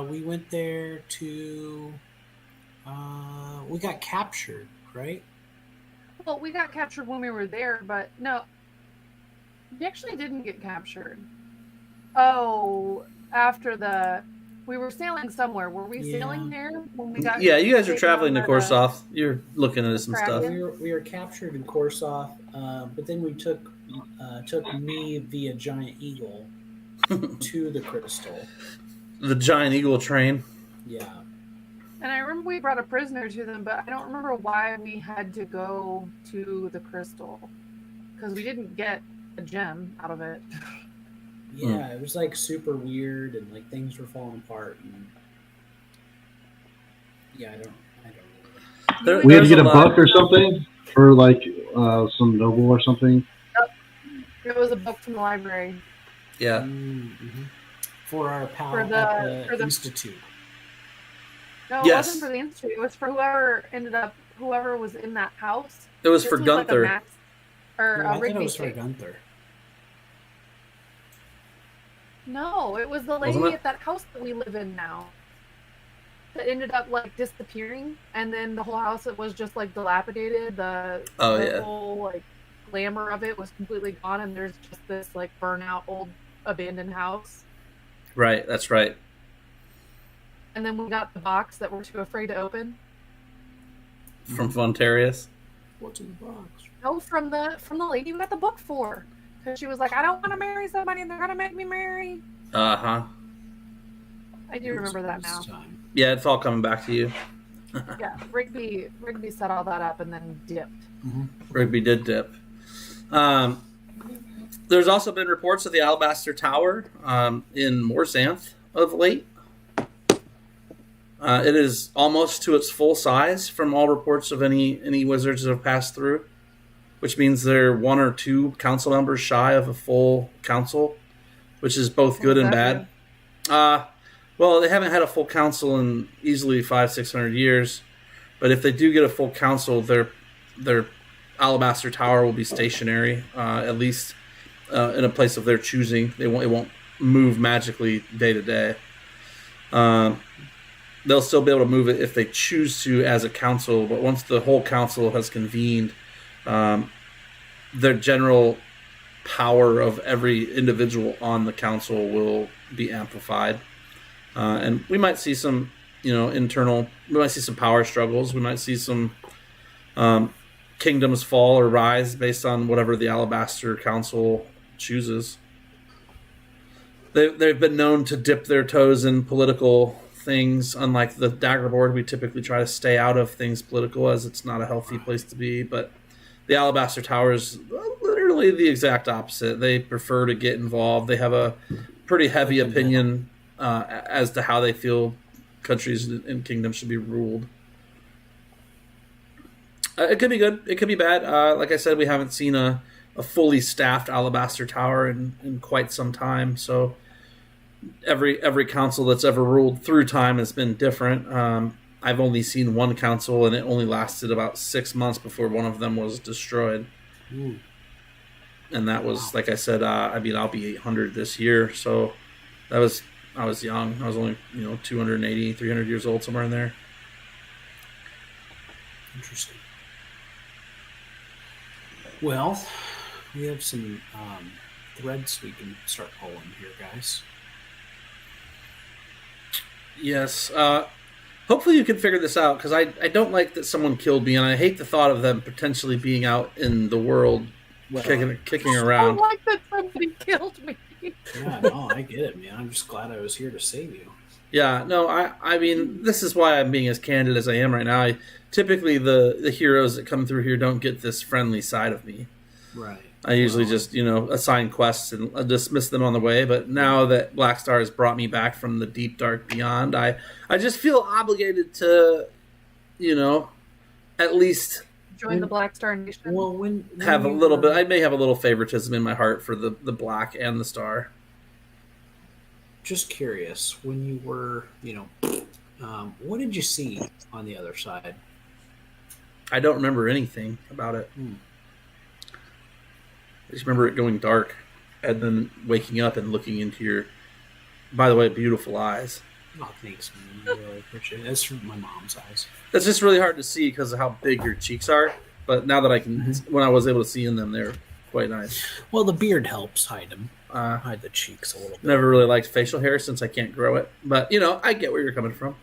We went there to... we got captured, right? Well, we got captured when we were there, but no. We actually didn't get captured. Oh, after we were sailing somewhere. Were we sailing there when we got... Yeah, you guys are traveling to Korsoth. You're looking at some stuff. We were captured in Korsoth, but then we took me via Giant Eagle to the crystal. The Giant Eagle train. Yeah. And I remember we brought a prisoner to them, but I don't remember why we had to go to the crystal. Because we didn't get a gem out of it. Yeah, it was like super weird and like things were falling apart. And... Yeah, I don't know. We had to get a book or something for like some noble or something. It was a book from the library. Yeah. Mm-hmm. For our pal at the Institute. No, it wasn't for the Institute. It was for whoever was in that house. It was for Gunther. I thought it was for Gunther. No, it was the lady at that house that we live in now. That ended up like disappearing, and then the whole house was just like dilapidated. The whole like glamour of it was completely gone, and there's just this like burnout old abandoned house. Right, that's right. And then we got the box that we're too afraid to open. From Fontarius? What's in the box? No, from the lady we got the book for. Because she was like, I don't want to marry somebody and they're going to make me marry. Uh-huh. I do remember that now. Yeah, it's all coming back to you. Yeah, Rigby set all that up and then dipped. Mm-hmm. Rigby did dip. There's also been reports of the Alabaster Tower in Morzanth of late. It is almost to its full size from all reports of any wizards that have passed through, which means they're one or two council members shy of a full council, which is both good and bad. Well, they haven't had a full council in easily 500-600 years, but if they do get a full council, their Alabaster Tower will be stationary, at least in a place of their choosing. It won't move magically day to day. They'll still be able to move it if they choose to as a council, but once the whole council has convened, their general power of every individual on the council will be amplified. And we might see some, internal, we might see some power struggles. We might see some kingdoms fall or rise based on whatever the Alabaster Council chooses. They've been known to dip their toes in political things. Unlike the dagger board, we typically try to stay out of things political as it's not a healthy place to be. But the Alabaster Tower is literally the exact opposite. They prefer to get involved. They have a pretty heavy opinion as to how they feel countries and kingdoms should be ruled. It could be good. It could be bad. Like I said, we haven't seen a fully staffed Alabaster Tower in quite some time. So every council that's ever ruled through time has been different. I've only seen one council, and it only lasted about 6 months before one of them was destroyed. Ooh. And that was, like I said, I'll be 800 this year. So I was young. I was only 280, 300 years old, somewhere in there. Interesting. Well, we have some threads we can start pulling here, guys. Yes. Hopefully you can figure this out, because I don't like that someone killed me, and I hate the thought of them potentially being out in the world kicking around. I don't like that somebody killed me. Yeah, no, I get it, man. I'm just glad I was here to save you. Yeah, no, I mean, this is why I'm being as candid as I am right now. Typically, the heroes that come through here don't get this friendly side of me. Right. I usually just, assign quests and dismiss them on the way. But now that Black Star has brought me back from the deep, dark beyond, I just feel obligated to, at least Join the Black Star Nation. Well, when have a you little were- bit. I may have a little favoritism in my heart for the Black and the Star. Just curious, when you were, what did you see on the other side? I don't remember anything about it. I just remember it going dark and then waking up and looking into your, by the way, beautiful eyes. Oh, thanks, man. I really appreciate it. That's from my mom's eyes. That's just really hard to see because of how big your cheeks are. But now that I can, when I was able to see in them, they're quite nice. Well, the beard helps hide them. Hide the cheeks a little bit. Never really liked facial hair since I can't grow it. But, I get where you're coming from.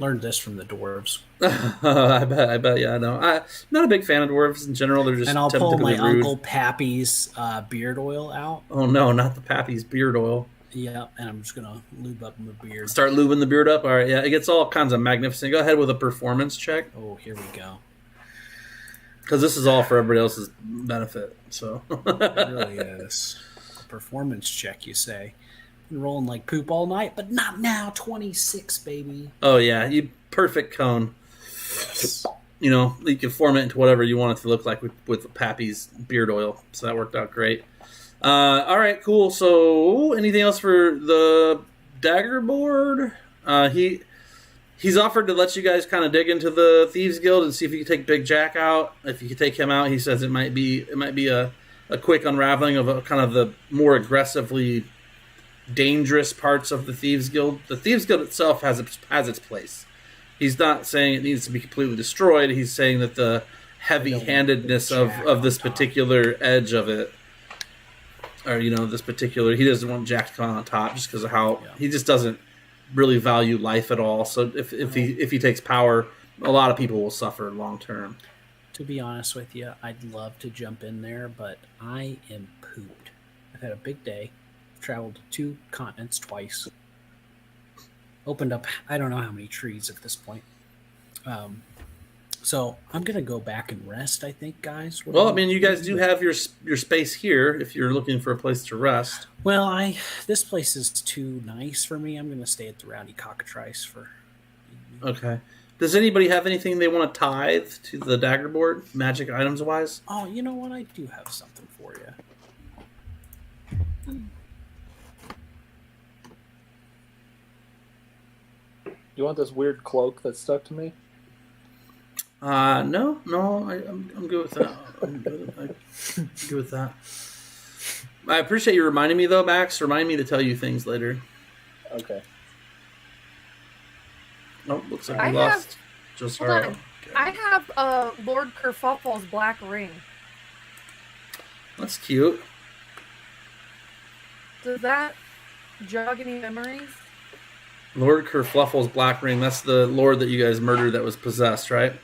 Learned this from the dwarves. I bet, yeah, I know. I'm not a big fan of dwarves in general. They're just And I'll pull typically my rude. Uncle Pappy's beard oil out. Oh, no, not the Pappy's beard oil. Yeah, and I'm just going to lube up my beard. Start lubing the beard up. All right, yeah, it gets all kinds of magnificent. Go ahead with a performance check. Oh, here we go. Because this is all for everybody else's benefit. So It really is. A performance check, you say. Been rolling like poop all night, but not now. 26, baby. Oh yeah, you perfect cone. You can form it into whatever you want it to look like with Pappy's beard oil. So that worked out great. All right, cool. So anything else for the dagger board? He's offered to let you guys kind of dig into the Thieves Guild and see if you can take Big Jack out. If you can take him out, he says it might be a quick unraveling of a kind of the more aggressively dangerous parts of the Thieves Guild. The Thieves Guild itself has its place. He's not saying it needs to be completely destroyed. He's saying that the heavy-handedness of this particular edge of it, or this particular, he doesn't want Jack to come on top just because of how he just doesn't really value life at all. So if he takes power, a lot of people will suffer long term. To be honest with you, I'd love to jump in there, but I am pooped. I've had a big day. Traveled to 2 continents twice. Opened up I don't know how many trees at this point. So I'm gonna go back and rest, I think, guys. Well, I mean, you guys do have your space here if you're looking for a place to rest. Well, this place is too nice for me. I'm gonna stay at the Rowdy Cockatrice for. Okay. Does anybody have anything they want to tithe to the dagger board, magic items wise? Oh, you know what? I do have something for you. You want this weird cloak that stuck to me? No, I'm good with that. I'm good with that. I appreciate you reminding me, though, Max. Remind me to tell you things later. Okay. Oh, looks like I we have- lost just hold her. on. Okay. I have Lord Kerfuffle's black ring. That's cute. Does that jog any memories? Lord Kerfluffle's black ring. That's the lord that you guys murdered that was possessed, right?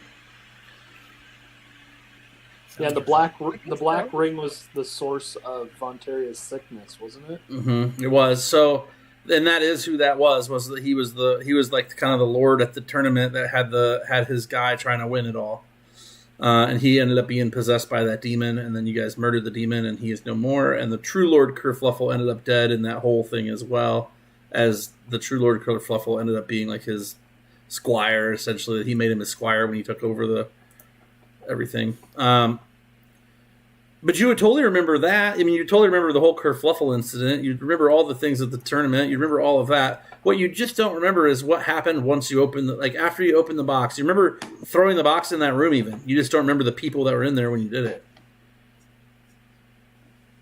Yeah, the black ring was the source of Vontaria's sickness, wasn't it? Mm-hmm. It was. So, and that is who that was that he was like kind of the lord at the tournament that had his guy trying to win it all. And he ended up being possessed by that demon, and then you guys murdered the demon, and he is no more. And the true Lord Kerfluffle ended up dead in that whole thing as well, as the true Lord Kerfluffle ended up being like his squire, essentially. He made him his squire when he took over everything. But you would totally remember that. I mean, you totally remember the whole Kerfluffle incident. You'd remember all the things at the tournament. You remember all of that. What you just don't remember is what happened once you opened after you opened the box. You remember throwing the box in that room even. You just don't remember the people that were in there when you did it.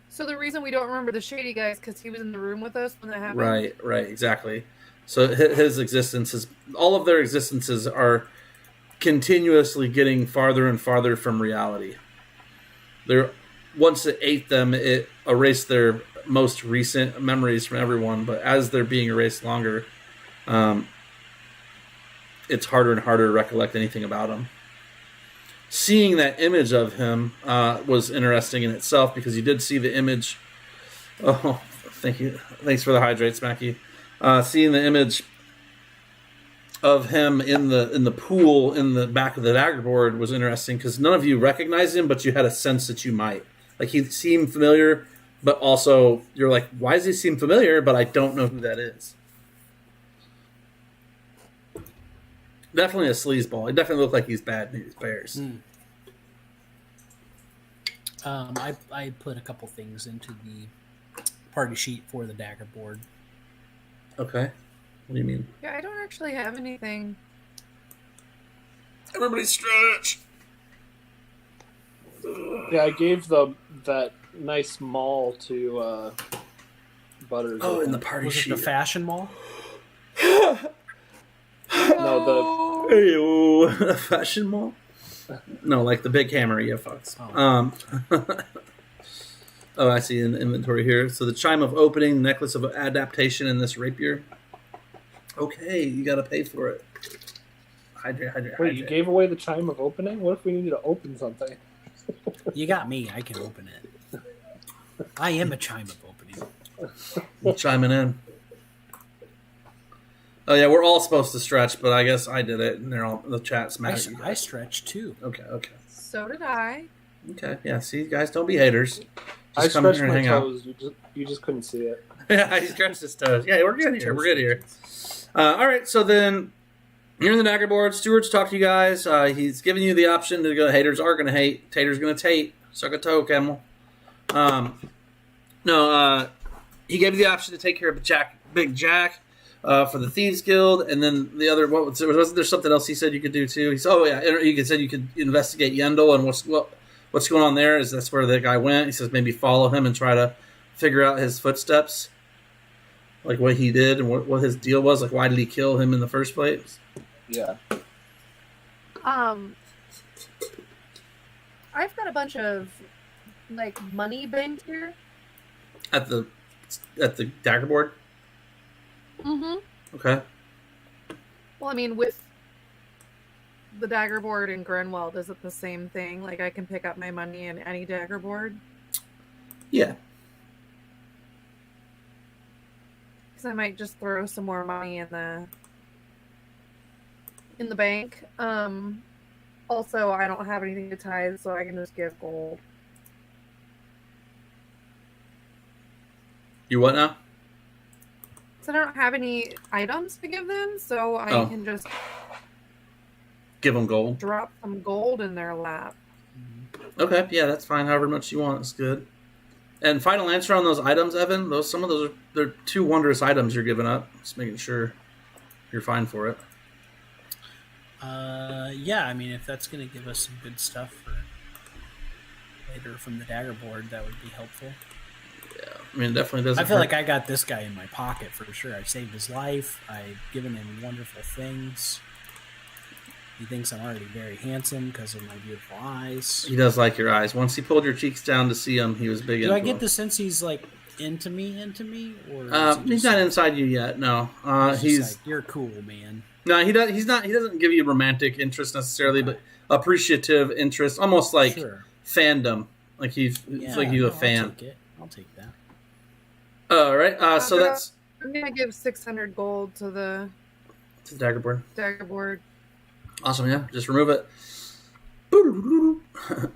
So the reason we don't remember the shady guy is because he was in the room with us when that happened? Right, exactly. So his existence all of their existences are continuously getting farther and farther from reality. Once it ate them, it erased their most recent memories from everyone, but as they're being erased longer, it's harder and harder to recollect anything about him. Seeing that image of him was interesting in itself, because you did see the image. Oh, thank you. Thanks for the hydrates, Mackie. seeing the image of him in the pool in the back of the dagger board was interesting because none of you recognized him, but you had a sense that you might. Like he seemed familiar, but also you're like, why does he seem familiar? But I don't know who that is. Definitely a sleazeball. It definitely looked like he's bad news bears. I put a couple things into the party sheet for the dagger board. Okay. What do you mean? Yeah, I don't actually have anything. Everybody stretch. Yeah, I gave that nice mall to Butters. Oh, in the party Was sheet. it the fashion mall? No, Hey, fashion mall? No, like the big hammer, yeah, fucks. Oh, I see an inventory here. So the chime of opening, necklace of adaptation, and this rapier. Okay, you gotta pay for it. Hydrate. Wait, you gave away the chime of opening? What if we needed to open something? You got me. I can open it. I am a chime of opening. Chiming in. Oh yeah, we're all supposed to stretch, but I guess I did it, and they're all the chat's mad at you. I stretched too. Okay. So did I. Okay, yeah. See, guys, don't be haters. I Just come stretched here and my hang out. toes. You just couldn't see it. Yeah, he scratched his toes. Yeah, we're good here. We're good here. All right, so then you're in the dagger board. Stewart's talked to you guys. He's giving you the option to go. Haters are going to hate. Tater's going to tate. Suck a toe, Camel. He gave you the option to take care of Big Jack for the Thieves Guild, and then the other. Wasn't there something else he said you could do too? He said, "Oh yeah, you said you could investigate Yendel and what's going on there. Is that's where the guy went?" He says maybe follow him and try to figure out his footsteps. Like what he did and what his deal was. Like why did he kill him in the first place? Yeah. I've got a bunch of like money banked here. At the dagger board? Mm-hmm. Okay. Well, I mean, with the dagger board in Grenwald, is it the same thing? Like I can pick up my money in any dagger board? Yeah. Because I might just throw some more money in the bank. Also, I don't have anything to tithe, so I can just give gold. You what now? So I don't have any items to give them, so I can just Give them gold. drop some gold in their lap. Okay, yeah, that's fine. However much you want, it's good. And final answer on those items, Evan. Some of those they're two wondrous items you're giving up. Just making sure you're fine for it. Yeah, I mean, if that's going to give us some good stuff for later from the dagger board, that would be helpful. Yeah, I mean, it definitely doesn't. I feel hurt. like I got this guy in my pocket for sure. I've saved his life. I've given him wonderful things. He thinks I'm already very handsome because of my beautiful eyes. He does like your eyes. Once he pulled your cheeks down to see him, he was big. Do I get the sense he's like into me, or he's not inside you yet. No, he's like, you're cool, man. No, he does. He's not. He doesn't give you romantic interest necessarily, but appreciative interest, almost like fandom. Like he's like he's a fan. I'll take that. All right. So that's. I'm gonna give 600 gold to the dagger board. Dagger board. Awesome. Yeah, just remove it.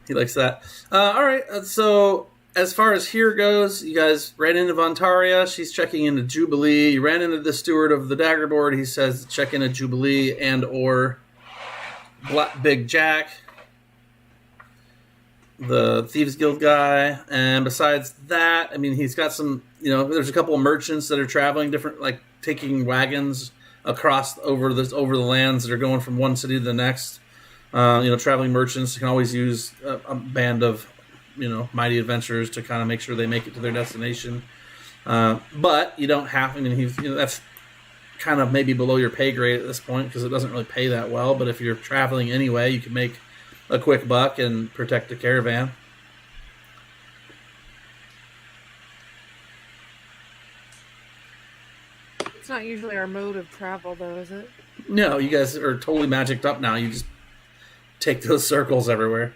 He likes that. All right. So as far as here goes, you guys ran into Vontaria. She's checking into Jubilee. You ran into the steward of the dagger board. He says check into Jubilee and or Big Jack, the Thieves Guild guy. And besides that, I mean, he's got some, there's a couple of merchants that are traveling different, like taking wagons across over the lands that are going from one city to the next. Traveling merchants can always use a band of mighty adventurers to kind of make sure they make it to their destination. But you don't have. I mean, that's kind of maybe below your pay grade at this point because it doesn't really pay that well. But if you're traveling anyway, you can make a quick buck and protect the caravan. It's not usually our mode of travel, though, is it? No, you guys are totally magicked up now. You just take those circles everywhere.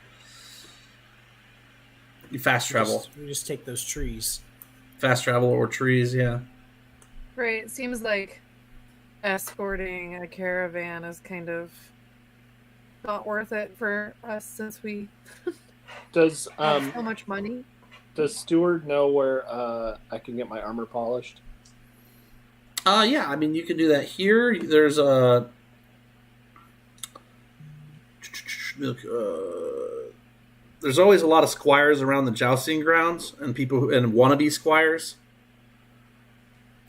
You fast travel. We just take those trees. Fast travel or trees, yeah. Right. It seems like escorting a caravan is kind of not worth it for us since we Does have so much money. Does Steward know where I can get my armor polished? Yeah, I mean, you can do that here. There's a... there's always a lot of squires around the jousting grounds and people and wannabe squires.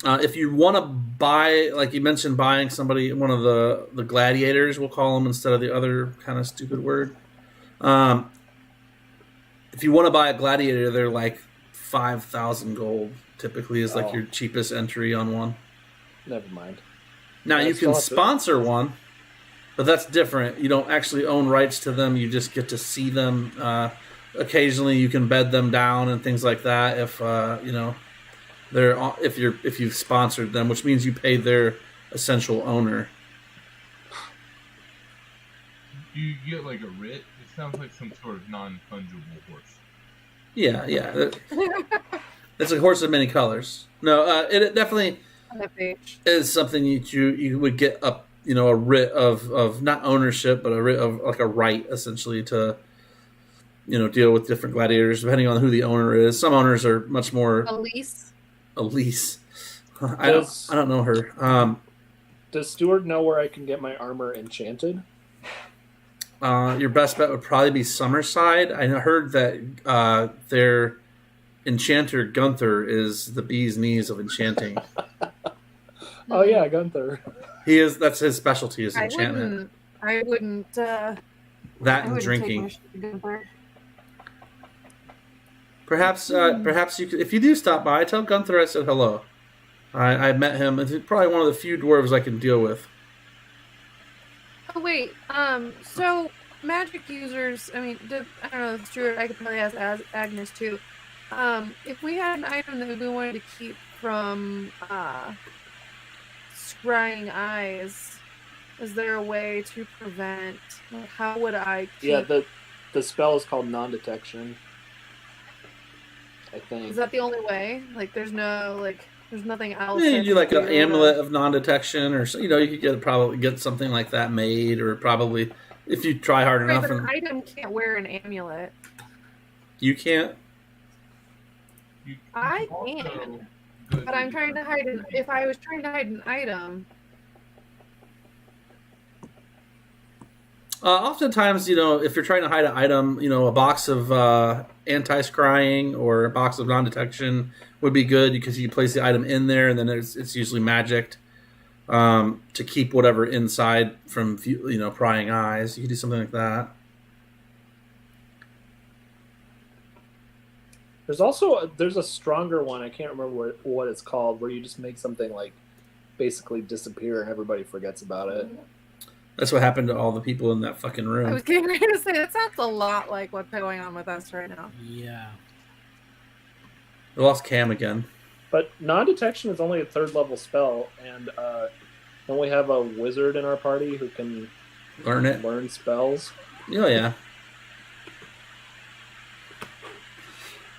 If you want to buy, like you mentioned, buying somebody, one of the gladiators, we'll call them instead of the other kind of stupid word. If you want to buy a gladiator, they're like 5,000 gold. Typically, is like your cheapest entry on one. Never mind. Now I you still can have to- sponsor one, but that's different. You don't actually own rights to them. You just get to see them. Occasionally, you can bed them down and things like that. If you know. If you've sponsored them, which means you pay their essential owner. Do you get like a writ? It sounds like some sort of non-fungible horse. Yeah. It's a horse of many colors. No, it definitely is something you would get a writ of not ownership, but a writ of like a right essentially to deal with different gladiators depending on who the owner is. Some owners are much more. Elise. I don't know her. Does Steward know where I can get my armor enchanted? Your best bet would probably be Summerside. I heard that their enchanter Gunther is the bee's knees of enchanting. Oh yeah, Gunther. He is. That's his specialty is enchantment. I wouldn't. That and drinking. Perhaps you could, if you do stop by, tell Gunther I said hello. I met him. He's probably one of the few dwarves I can deal with. Oh wait, so magic users. I mean, I don't know. It's true. I could probably ask Agnes too. If we had an item that we wanted to keep from scrying eyes, is there a way to prevent? Like, how would I keep... Yeah, the spell is called non-detection. I think. Is that the only way? Like, there's nothing else. Yeah, you do like an amulet of non-detection, or you could probably get something like that made, or probably if you try hard enough. But an item can't wear an amulet. You can't. I can, but I'm trying to hide it. If I was trying to hide an item. Oftentimes, if you're trying to hide an item, a box of anti-scrying or a box of non-detection would be good because you place the item in there and then it's usually magicked to keep whatever inside from prying eyes. You can do something like that. There's a stronger one. I can't remember what it's called, where you just make something like basically disappear and everybody forgets about it. That's what happened to all the people in that fucking room. I was getting ready to say that sounds a lot like what's going on with us right now. Yeah. We lost Cam again. But non-detection is only a 3rd level spell, and don't we have a wizard in our party who can learn spells? Oh yeah.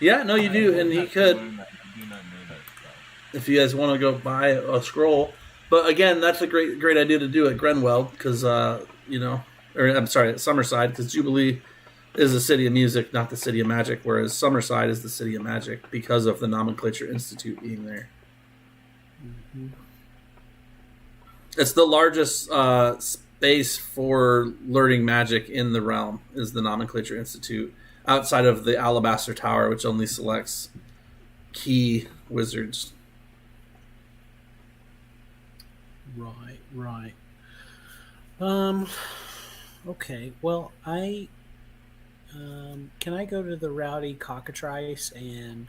Yeah, no, you do, and he could. If you guys want to go buy a scroll. But again, that's a great idea to do at Grenwell because, at Summerside, because Jubilee is the city of music, not the city of magic, whereas Summerside is the city of magic because of the Nomenclature Institute being there. Mm-hmm. It's the largest space for learning magic in the realm is the Nomenclature Institute, outside of the Alabaster Tower, which only selects key wizards. Right. Okay. Well, I can I go to the Rowdy Cockatrice and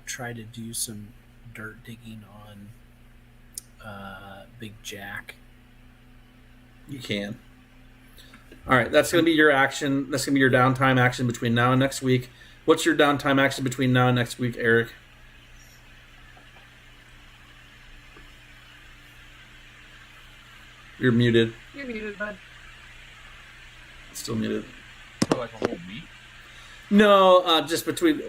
try to do some dirt digging on Big Jack? You can. All right, that's going to be your action. That's going to be your downtime action between now and next week. What's your downtime action between now and next week, Eric? You're muted. You're muted, bud. Still muted. For like a whole week? No, just between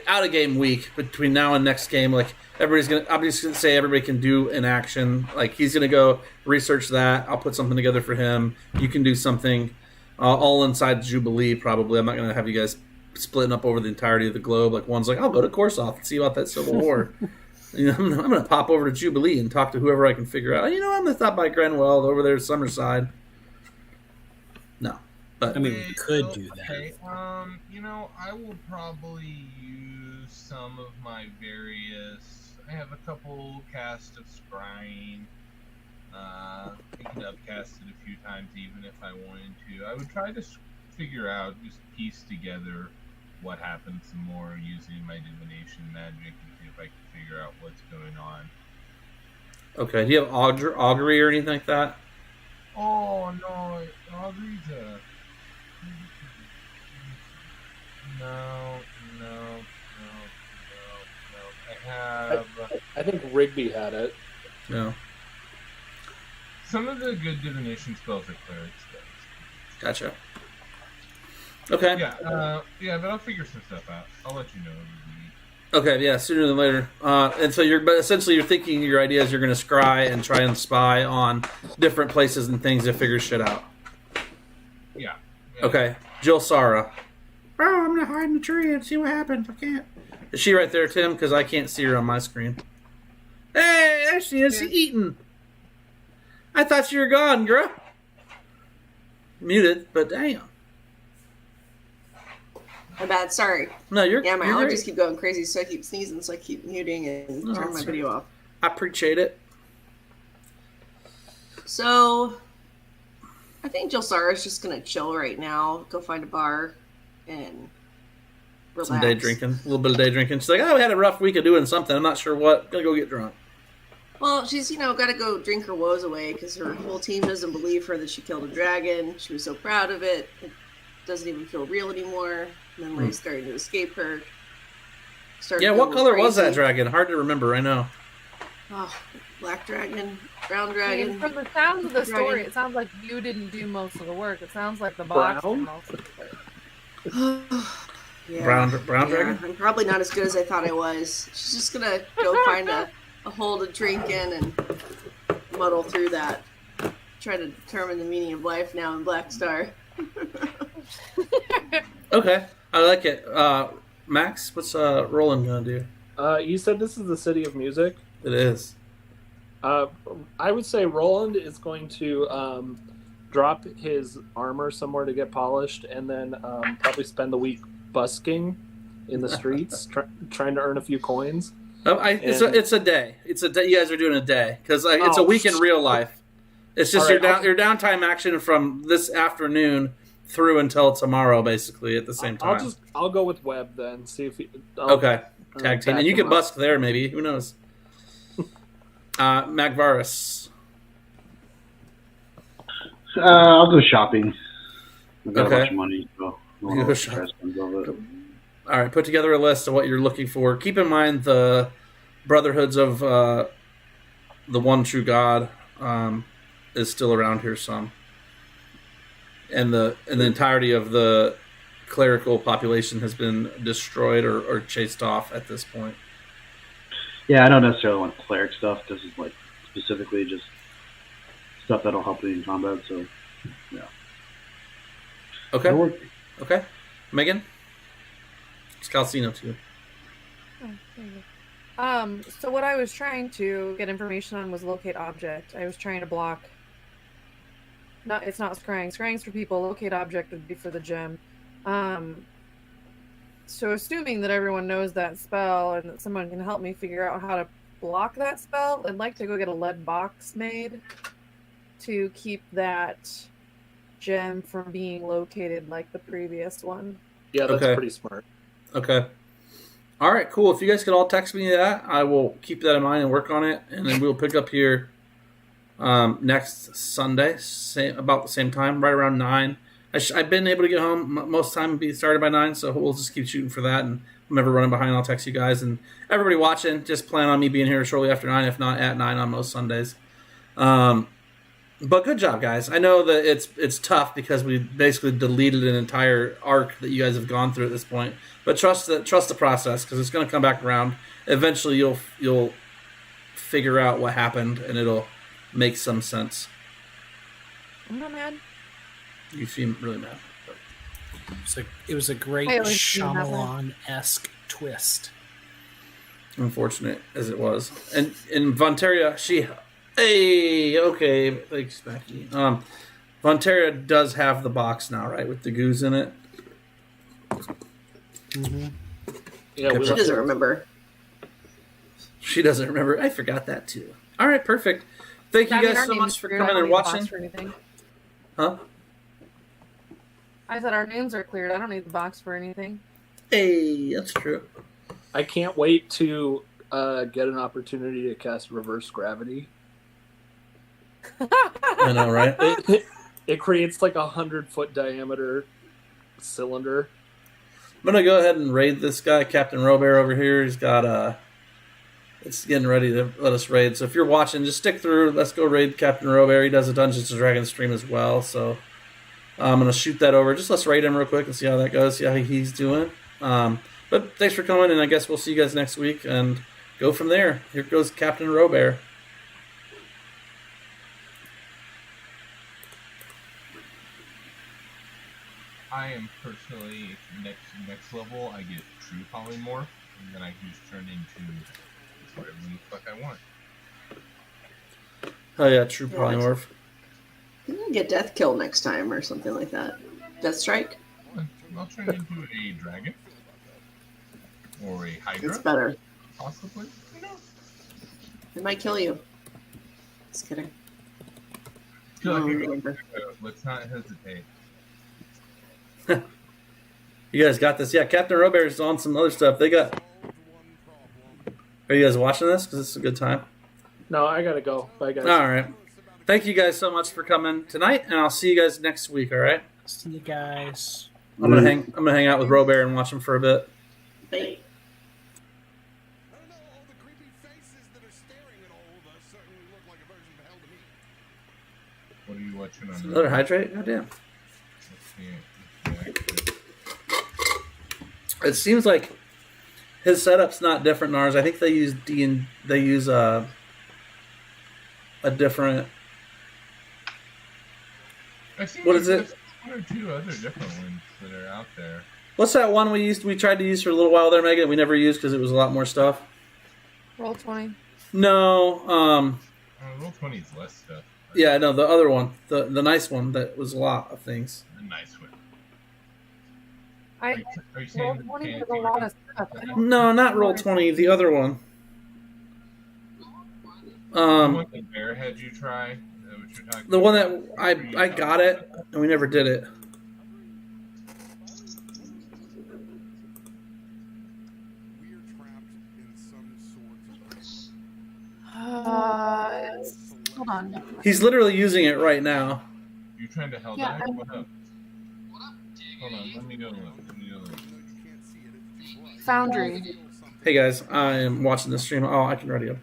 out of game week between now and next game. Like everybody's gonna, I'm just gonna say everybody can do an action. Like he's gonna go research that. I'll put something together for him. You can do something all inside Jubilee. Probably. I'm not gonna have you guys splitting up over the entirety of the globe. Like one's like, I'll go to Korsoth and see about that Civil War. I'm gonna pop over to Jubilee and talk to whoever I can figure out. I'm gonna stop by Grenwell over there, Summerside. No. But, I mean, we could do that. Okay, I will probably use some of my various. I have a couple casts of scrying. I could upcast it a few times, even if I wanted to. I would try to figure out, just piece together what happened some more using my divination magic and see if I can figure out what's going on. Okay, do you have augury or anything like that? Oh no, augury's a. No. I have. I think Rigby had it. No. Some of the good divination spells are cleric spells. Gotcha. Okay. Yeah, but I'll figure some stuff out. I'll let you know. Okay, yeah, sooner than later. And so but essentially you're thinking your idea is you're going to scry and try and spy on different places and things to figure shit out. Yeah. Okay, Jill Sara. Oh, I'm going to hide in the tree and see what happens. I can't. Is she right there, Tim? Because I can't see her on my screen. Hey, there she is, eating. I thought you were gone, girl. Muted, but damn. My bad, sorry. No, my you're allergies great. keep going crazy, so I keep sneezing, so I keep muting and turning my video off. I appreciate it. So, I think Jill Sara's just gonna chill right now, go find a bar, and relax. Some day drinking, a little bit of day drinking. She's like, we had a rough week of doing something. I'm not sure what. Gonna go get drunk. Well, she's, got to go drink her woes away because her whole team doesn't believe her that she killed a dragon. She was so proud of it. It doesn't even feel real anymore. Memories starting to escape her. Yeah, what color was that dragon? Hard to remember, I know. Oh, black dragon, brown dragon. I mean, from the sounds of the story, it sounds like you didn't do most of the work. It sounds like the box did most of the work. Yeah, brown dragon? I'm probably not as good as I thought I was. She's just going to go find a hole to drink in and muddle through that. Try to determine the meaning of life now in Black Star. Okay, I like it. Max, what's Roland gonna do? You said this is the city of music. It is. I would say Roland is going to drop his armor somewhere to get polished, and then probably spend the week busking in the streets, trying to earn a few coins. It's a day. It's a day. You guys are doing a day because it's a week in real life. It's just your downtime action from this afternoon through until tomorrow, basically at the same time. I'll go with Webb then. See if he. Okay, tag team, and you can busk there maybe. Who knows? Magvaris. I'll go shopping. I've got a Okay. bunch of money, so I don't You know go if stress comes of it. All right, put together a list of what you're looking for. Keep in mind the brotherhoods of the one true God is still around here some, and the entirety of the clerical population has been destroyed or chased off at this point. Yeah, I don't necessarily want cleric stuff. This is like specifically just stuff that'll help me in combat. So, yeah. Okay. That'll work. Okay. Megan? It's Calcino too. Oh, there you go. So what I was trying to get information on was locate object. I was trying to block. No, it's not scrying. Scrying's for people. Locate object would be for the gem. So assuming that everyone knows that spell and that someone can help me figure out how to block that spell, I'd like to go get a lead box made to keep that gem from being located like the previous one. Yeah, that's Okay. pretty smart. Okay. All right, cool. If you guys could all text me that, I will keep that in mind and work on it, and then we'll pick up here next Sunday, about the same time, right around 9. I've been able to get home most of the time and be started by 9, so we'll just keep shooting for that. And if I'm ever running behind, I'll text you guys. And everybody watching, just plan on me being here shortly after 9, if not at 9 on most Sundays. But good job, guys. I know that it's tough because we basically deleted an entire arc that you guys have gone through at this point. But trust the process because it's going to come back around. Eventually, you'll figure out what happened and it'll make some sense. I'm not mad. You seem really mad. It was a great I always do that Shyamalan-esque twist. Unfortunate as it was, and in Vontaria, okay, thanks, Becky. Vontaria does have the box now, right, with the goose in it. Mm-hmm. Yeah, Good we She left doesn't it. remember. She doesn't remember. I forgot that too. All right, perfect. Thank you I mean, guys our so names much for are cleared. I coming don't and need the box watching. for anything. Huh? I said our names are cleared. I don't need the box for anything. Hey, that's true. I can't wait to get an opportunity to cast reverse gravity. I know, right? It creates like 100-foot diameter cylinder. I'm gonna go ahead and raid this guy, Captain Robert over here. He's got it's getting ready to let us raid. So if you're watching, just stick through. Let's go raid Captain Robert. He does a Dungeons and Dragons stream as well. So I'm gonna shoot that over. Just let's raid him real quick and see how that goes. See how he's doing. But thanks for coming, and I guess we'll see you guys next week and go from there. Here goes Captain Robert. I am personally next level. I get true polymorph, and then I can just turn into whatever the fuck I want. Oh yeah, true polymorph. You can get death kill next time or something like that. Death strike. I'll turn into a dragon or a hydra, It's better. possibly. Who knows? It might kill you. Just kidding. Feel like Oh, I remember. let's not hesitate. You guys got this. Yeah, Captain Robert's on some other stuff. They got. Are you guys watching this? Because it's a good time. No, I gotta go. Bye, guys. All right. Thank you guys so much for coming tonight, and I'll see you guys next week. All right. See you guys. I'm gonna hang out with Robert and watch him for a bit. Bye. What are you watching on? Another hydrate. Goddamn. It seems like his setup's not different than ours. I think they use a different. What is it? One or two other different ones that are out there. What's that one we tried to use for a little while there, Megan? We never used because it was a lot more stuff. Roll 20. No. Roll 20 is less stuff. Yeah, no, the other one, the nice one that was a lot of things. The nice one. I Are you roll saying 20 the with a lot of stuff. I don't No, not roll 20. The other one. the one that Bear had you try? Is that what you're talking The one about? that I got it and we never did it. hold on. He's literally using it right now. You trying to hell Yeah, dive? I'm- What up? Hold on, let me go look. Foundry. Hey guys, I am watching the stream. Oh, I can ready up.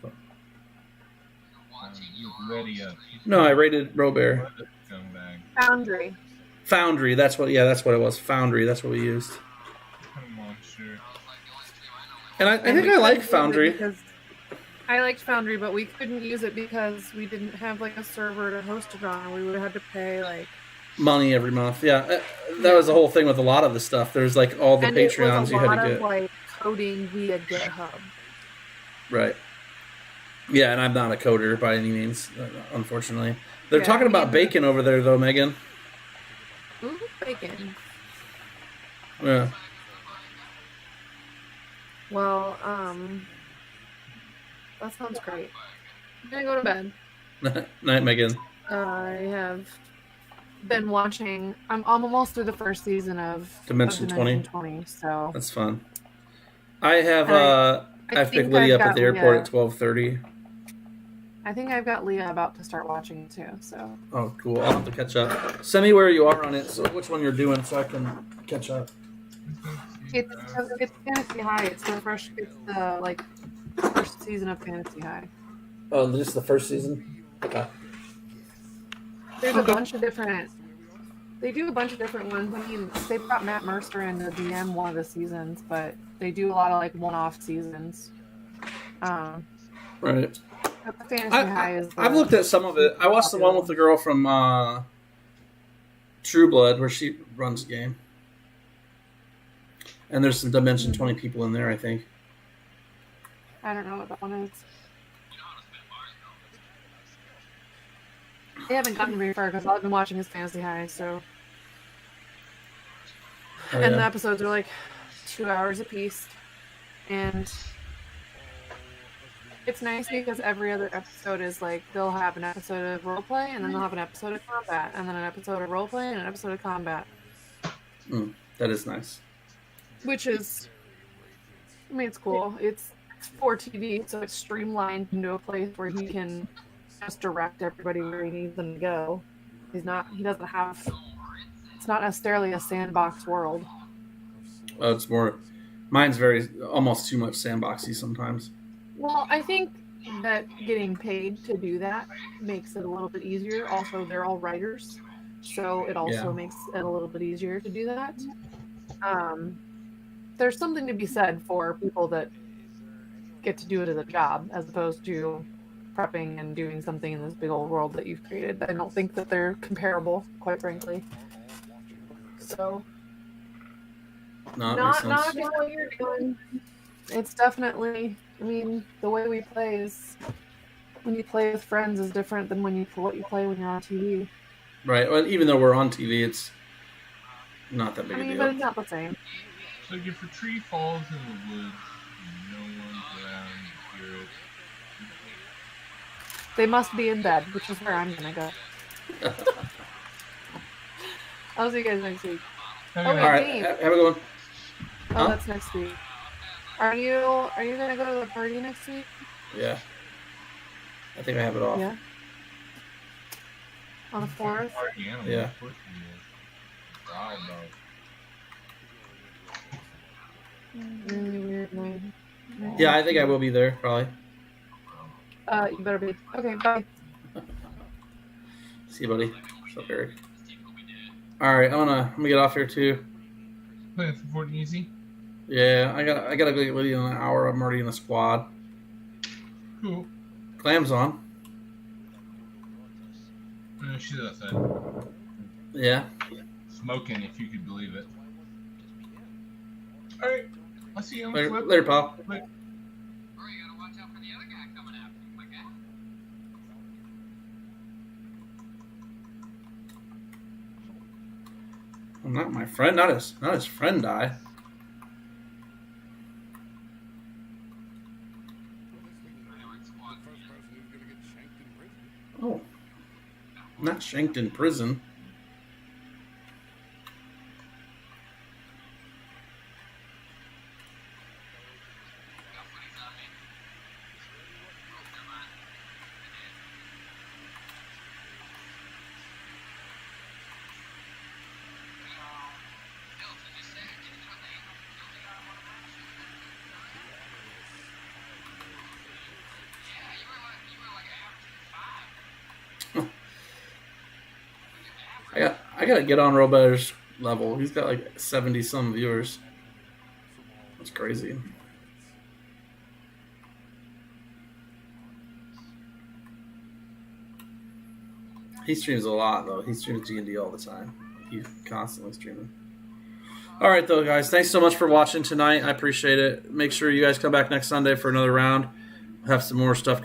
Ready up. No, I rated Robert. What a scumbag. Foundry. Foundry. That's what it was. Foundry. That's what we used. What a monster. And I think I like Foundry. I liked Foundry, but we couldn't use it because we didn't have like a server to host it on. We would have had to pay like Money every month. Yeah, that was the whole thing with a lot of the stuff. There's like all the and it Patreons was a you had lot to of get. like coding via GitHub. Right. Yeah, and I'm not a coder by any means, unfortunately. They're Yeah, talking about me bacon over there, though, Megan. Ooh, bacon. Yeah. Well, that sounds great. I'm gonna go to bed. Night, Megan. I have been watching. I'm almost through the first season of Dimension 20. 20. So That's fun. I have I I have to pick think Lydia I've up at got the airport Leah. at 12:30. I think I've got Leah about to start watching too. So Oh, cool. I'll have to catch up. Send me where you are on it, so which one you're doing, so I can catch up. it's Fantasy High. It's the first season of Fantasy High. Oh, this is the first season? Okay. There's a bunch of different. They do a bunch of different ones. I mean, they brought Matt Mercer in to DM one of the seasons, but they do a lot of like one-off seasons. Right. But the Fantasy High is. I've looked at some of it. I watched the one with the girl from True Blood, where she runs the game. And there's some Dimension 20 people in there, I think. I don't know what that one is. They haven't gotten very far because I've been watching his Fantasy High, so. Oh, and yeah. the episodes are like 2 hours apiece. And it's nice because every other episode is like, they'll have an episode of roleplay, and then they'll have an episode of combat, and then an episode of roleplay, and an episode of combat. That is nice. Which is, I mean, it's cool. It's for TV, so it's streamlined into a place where he can just direct everybody where he needs them to go. He doesn't have, it's not necessarily a sandbox world. It's more, mine's almost too much sandboxy sometimes. Well, I think that getting paid to do that makes it a little bit easier. Also, they're all writers, so it also makes it a little bit easier to do that. There's something to be said for people that get to do it as a job as opposed to prepping and doing something in this big old world that you've created. I don't think that they're comparable, quite frankly. So, not what you're doing. It's definitely, I mean, the way we play is, when you play with friends is different than what you play when you're on TV. Right. Well, even though we're on TV, it's not that big a deal. But it's not the same. So if a tree falls in the woods and no one's around, you hear it. They must be in bed, which is where I'm gonna go. I'll see you guys next week. Okay. Oh, wait, All right. Dane. Have a good one. Oh, Huh? that's next week. Are you gonna go to the party next week? Yeah. I think I have it off. Yeah. On the 4th? Yeah. Really weird night. Yeah, I think I will be there, probably. You better be. Okay, bye. See you, buddy. What's up, Eric? Alright, I'm gonna get off here too. Playing for Fort Easy? Yeah, I gotta go get with you in an hour. I'm already in a squad. Cool. Clam's on. She's outside. Yeah. Smoking, if you could believe it. Alright. I'll see you on the Later, flip. later, pal. Later. Well, not my friend. Not his friend die. Oh. Not shanked in prison. I gotta get on Robert's level. He's got like 70 some viewers. That's crazy. He streams a lot though. He streams D&D all the time. He's constantly streaming. All right though, guys. Thanks so much for watching tonight. I appreciate it. Make sure you guys come back next Sunday for another round. We'll have some more stuff going.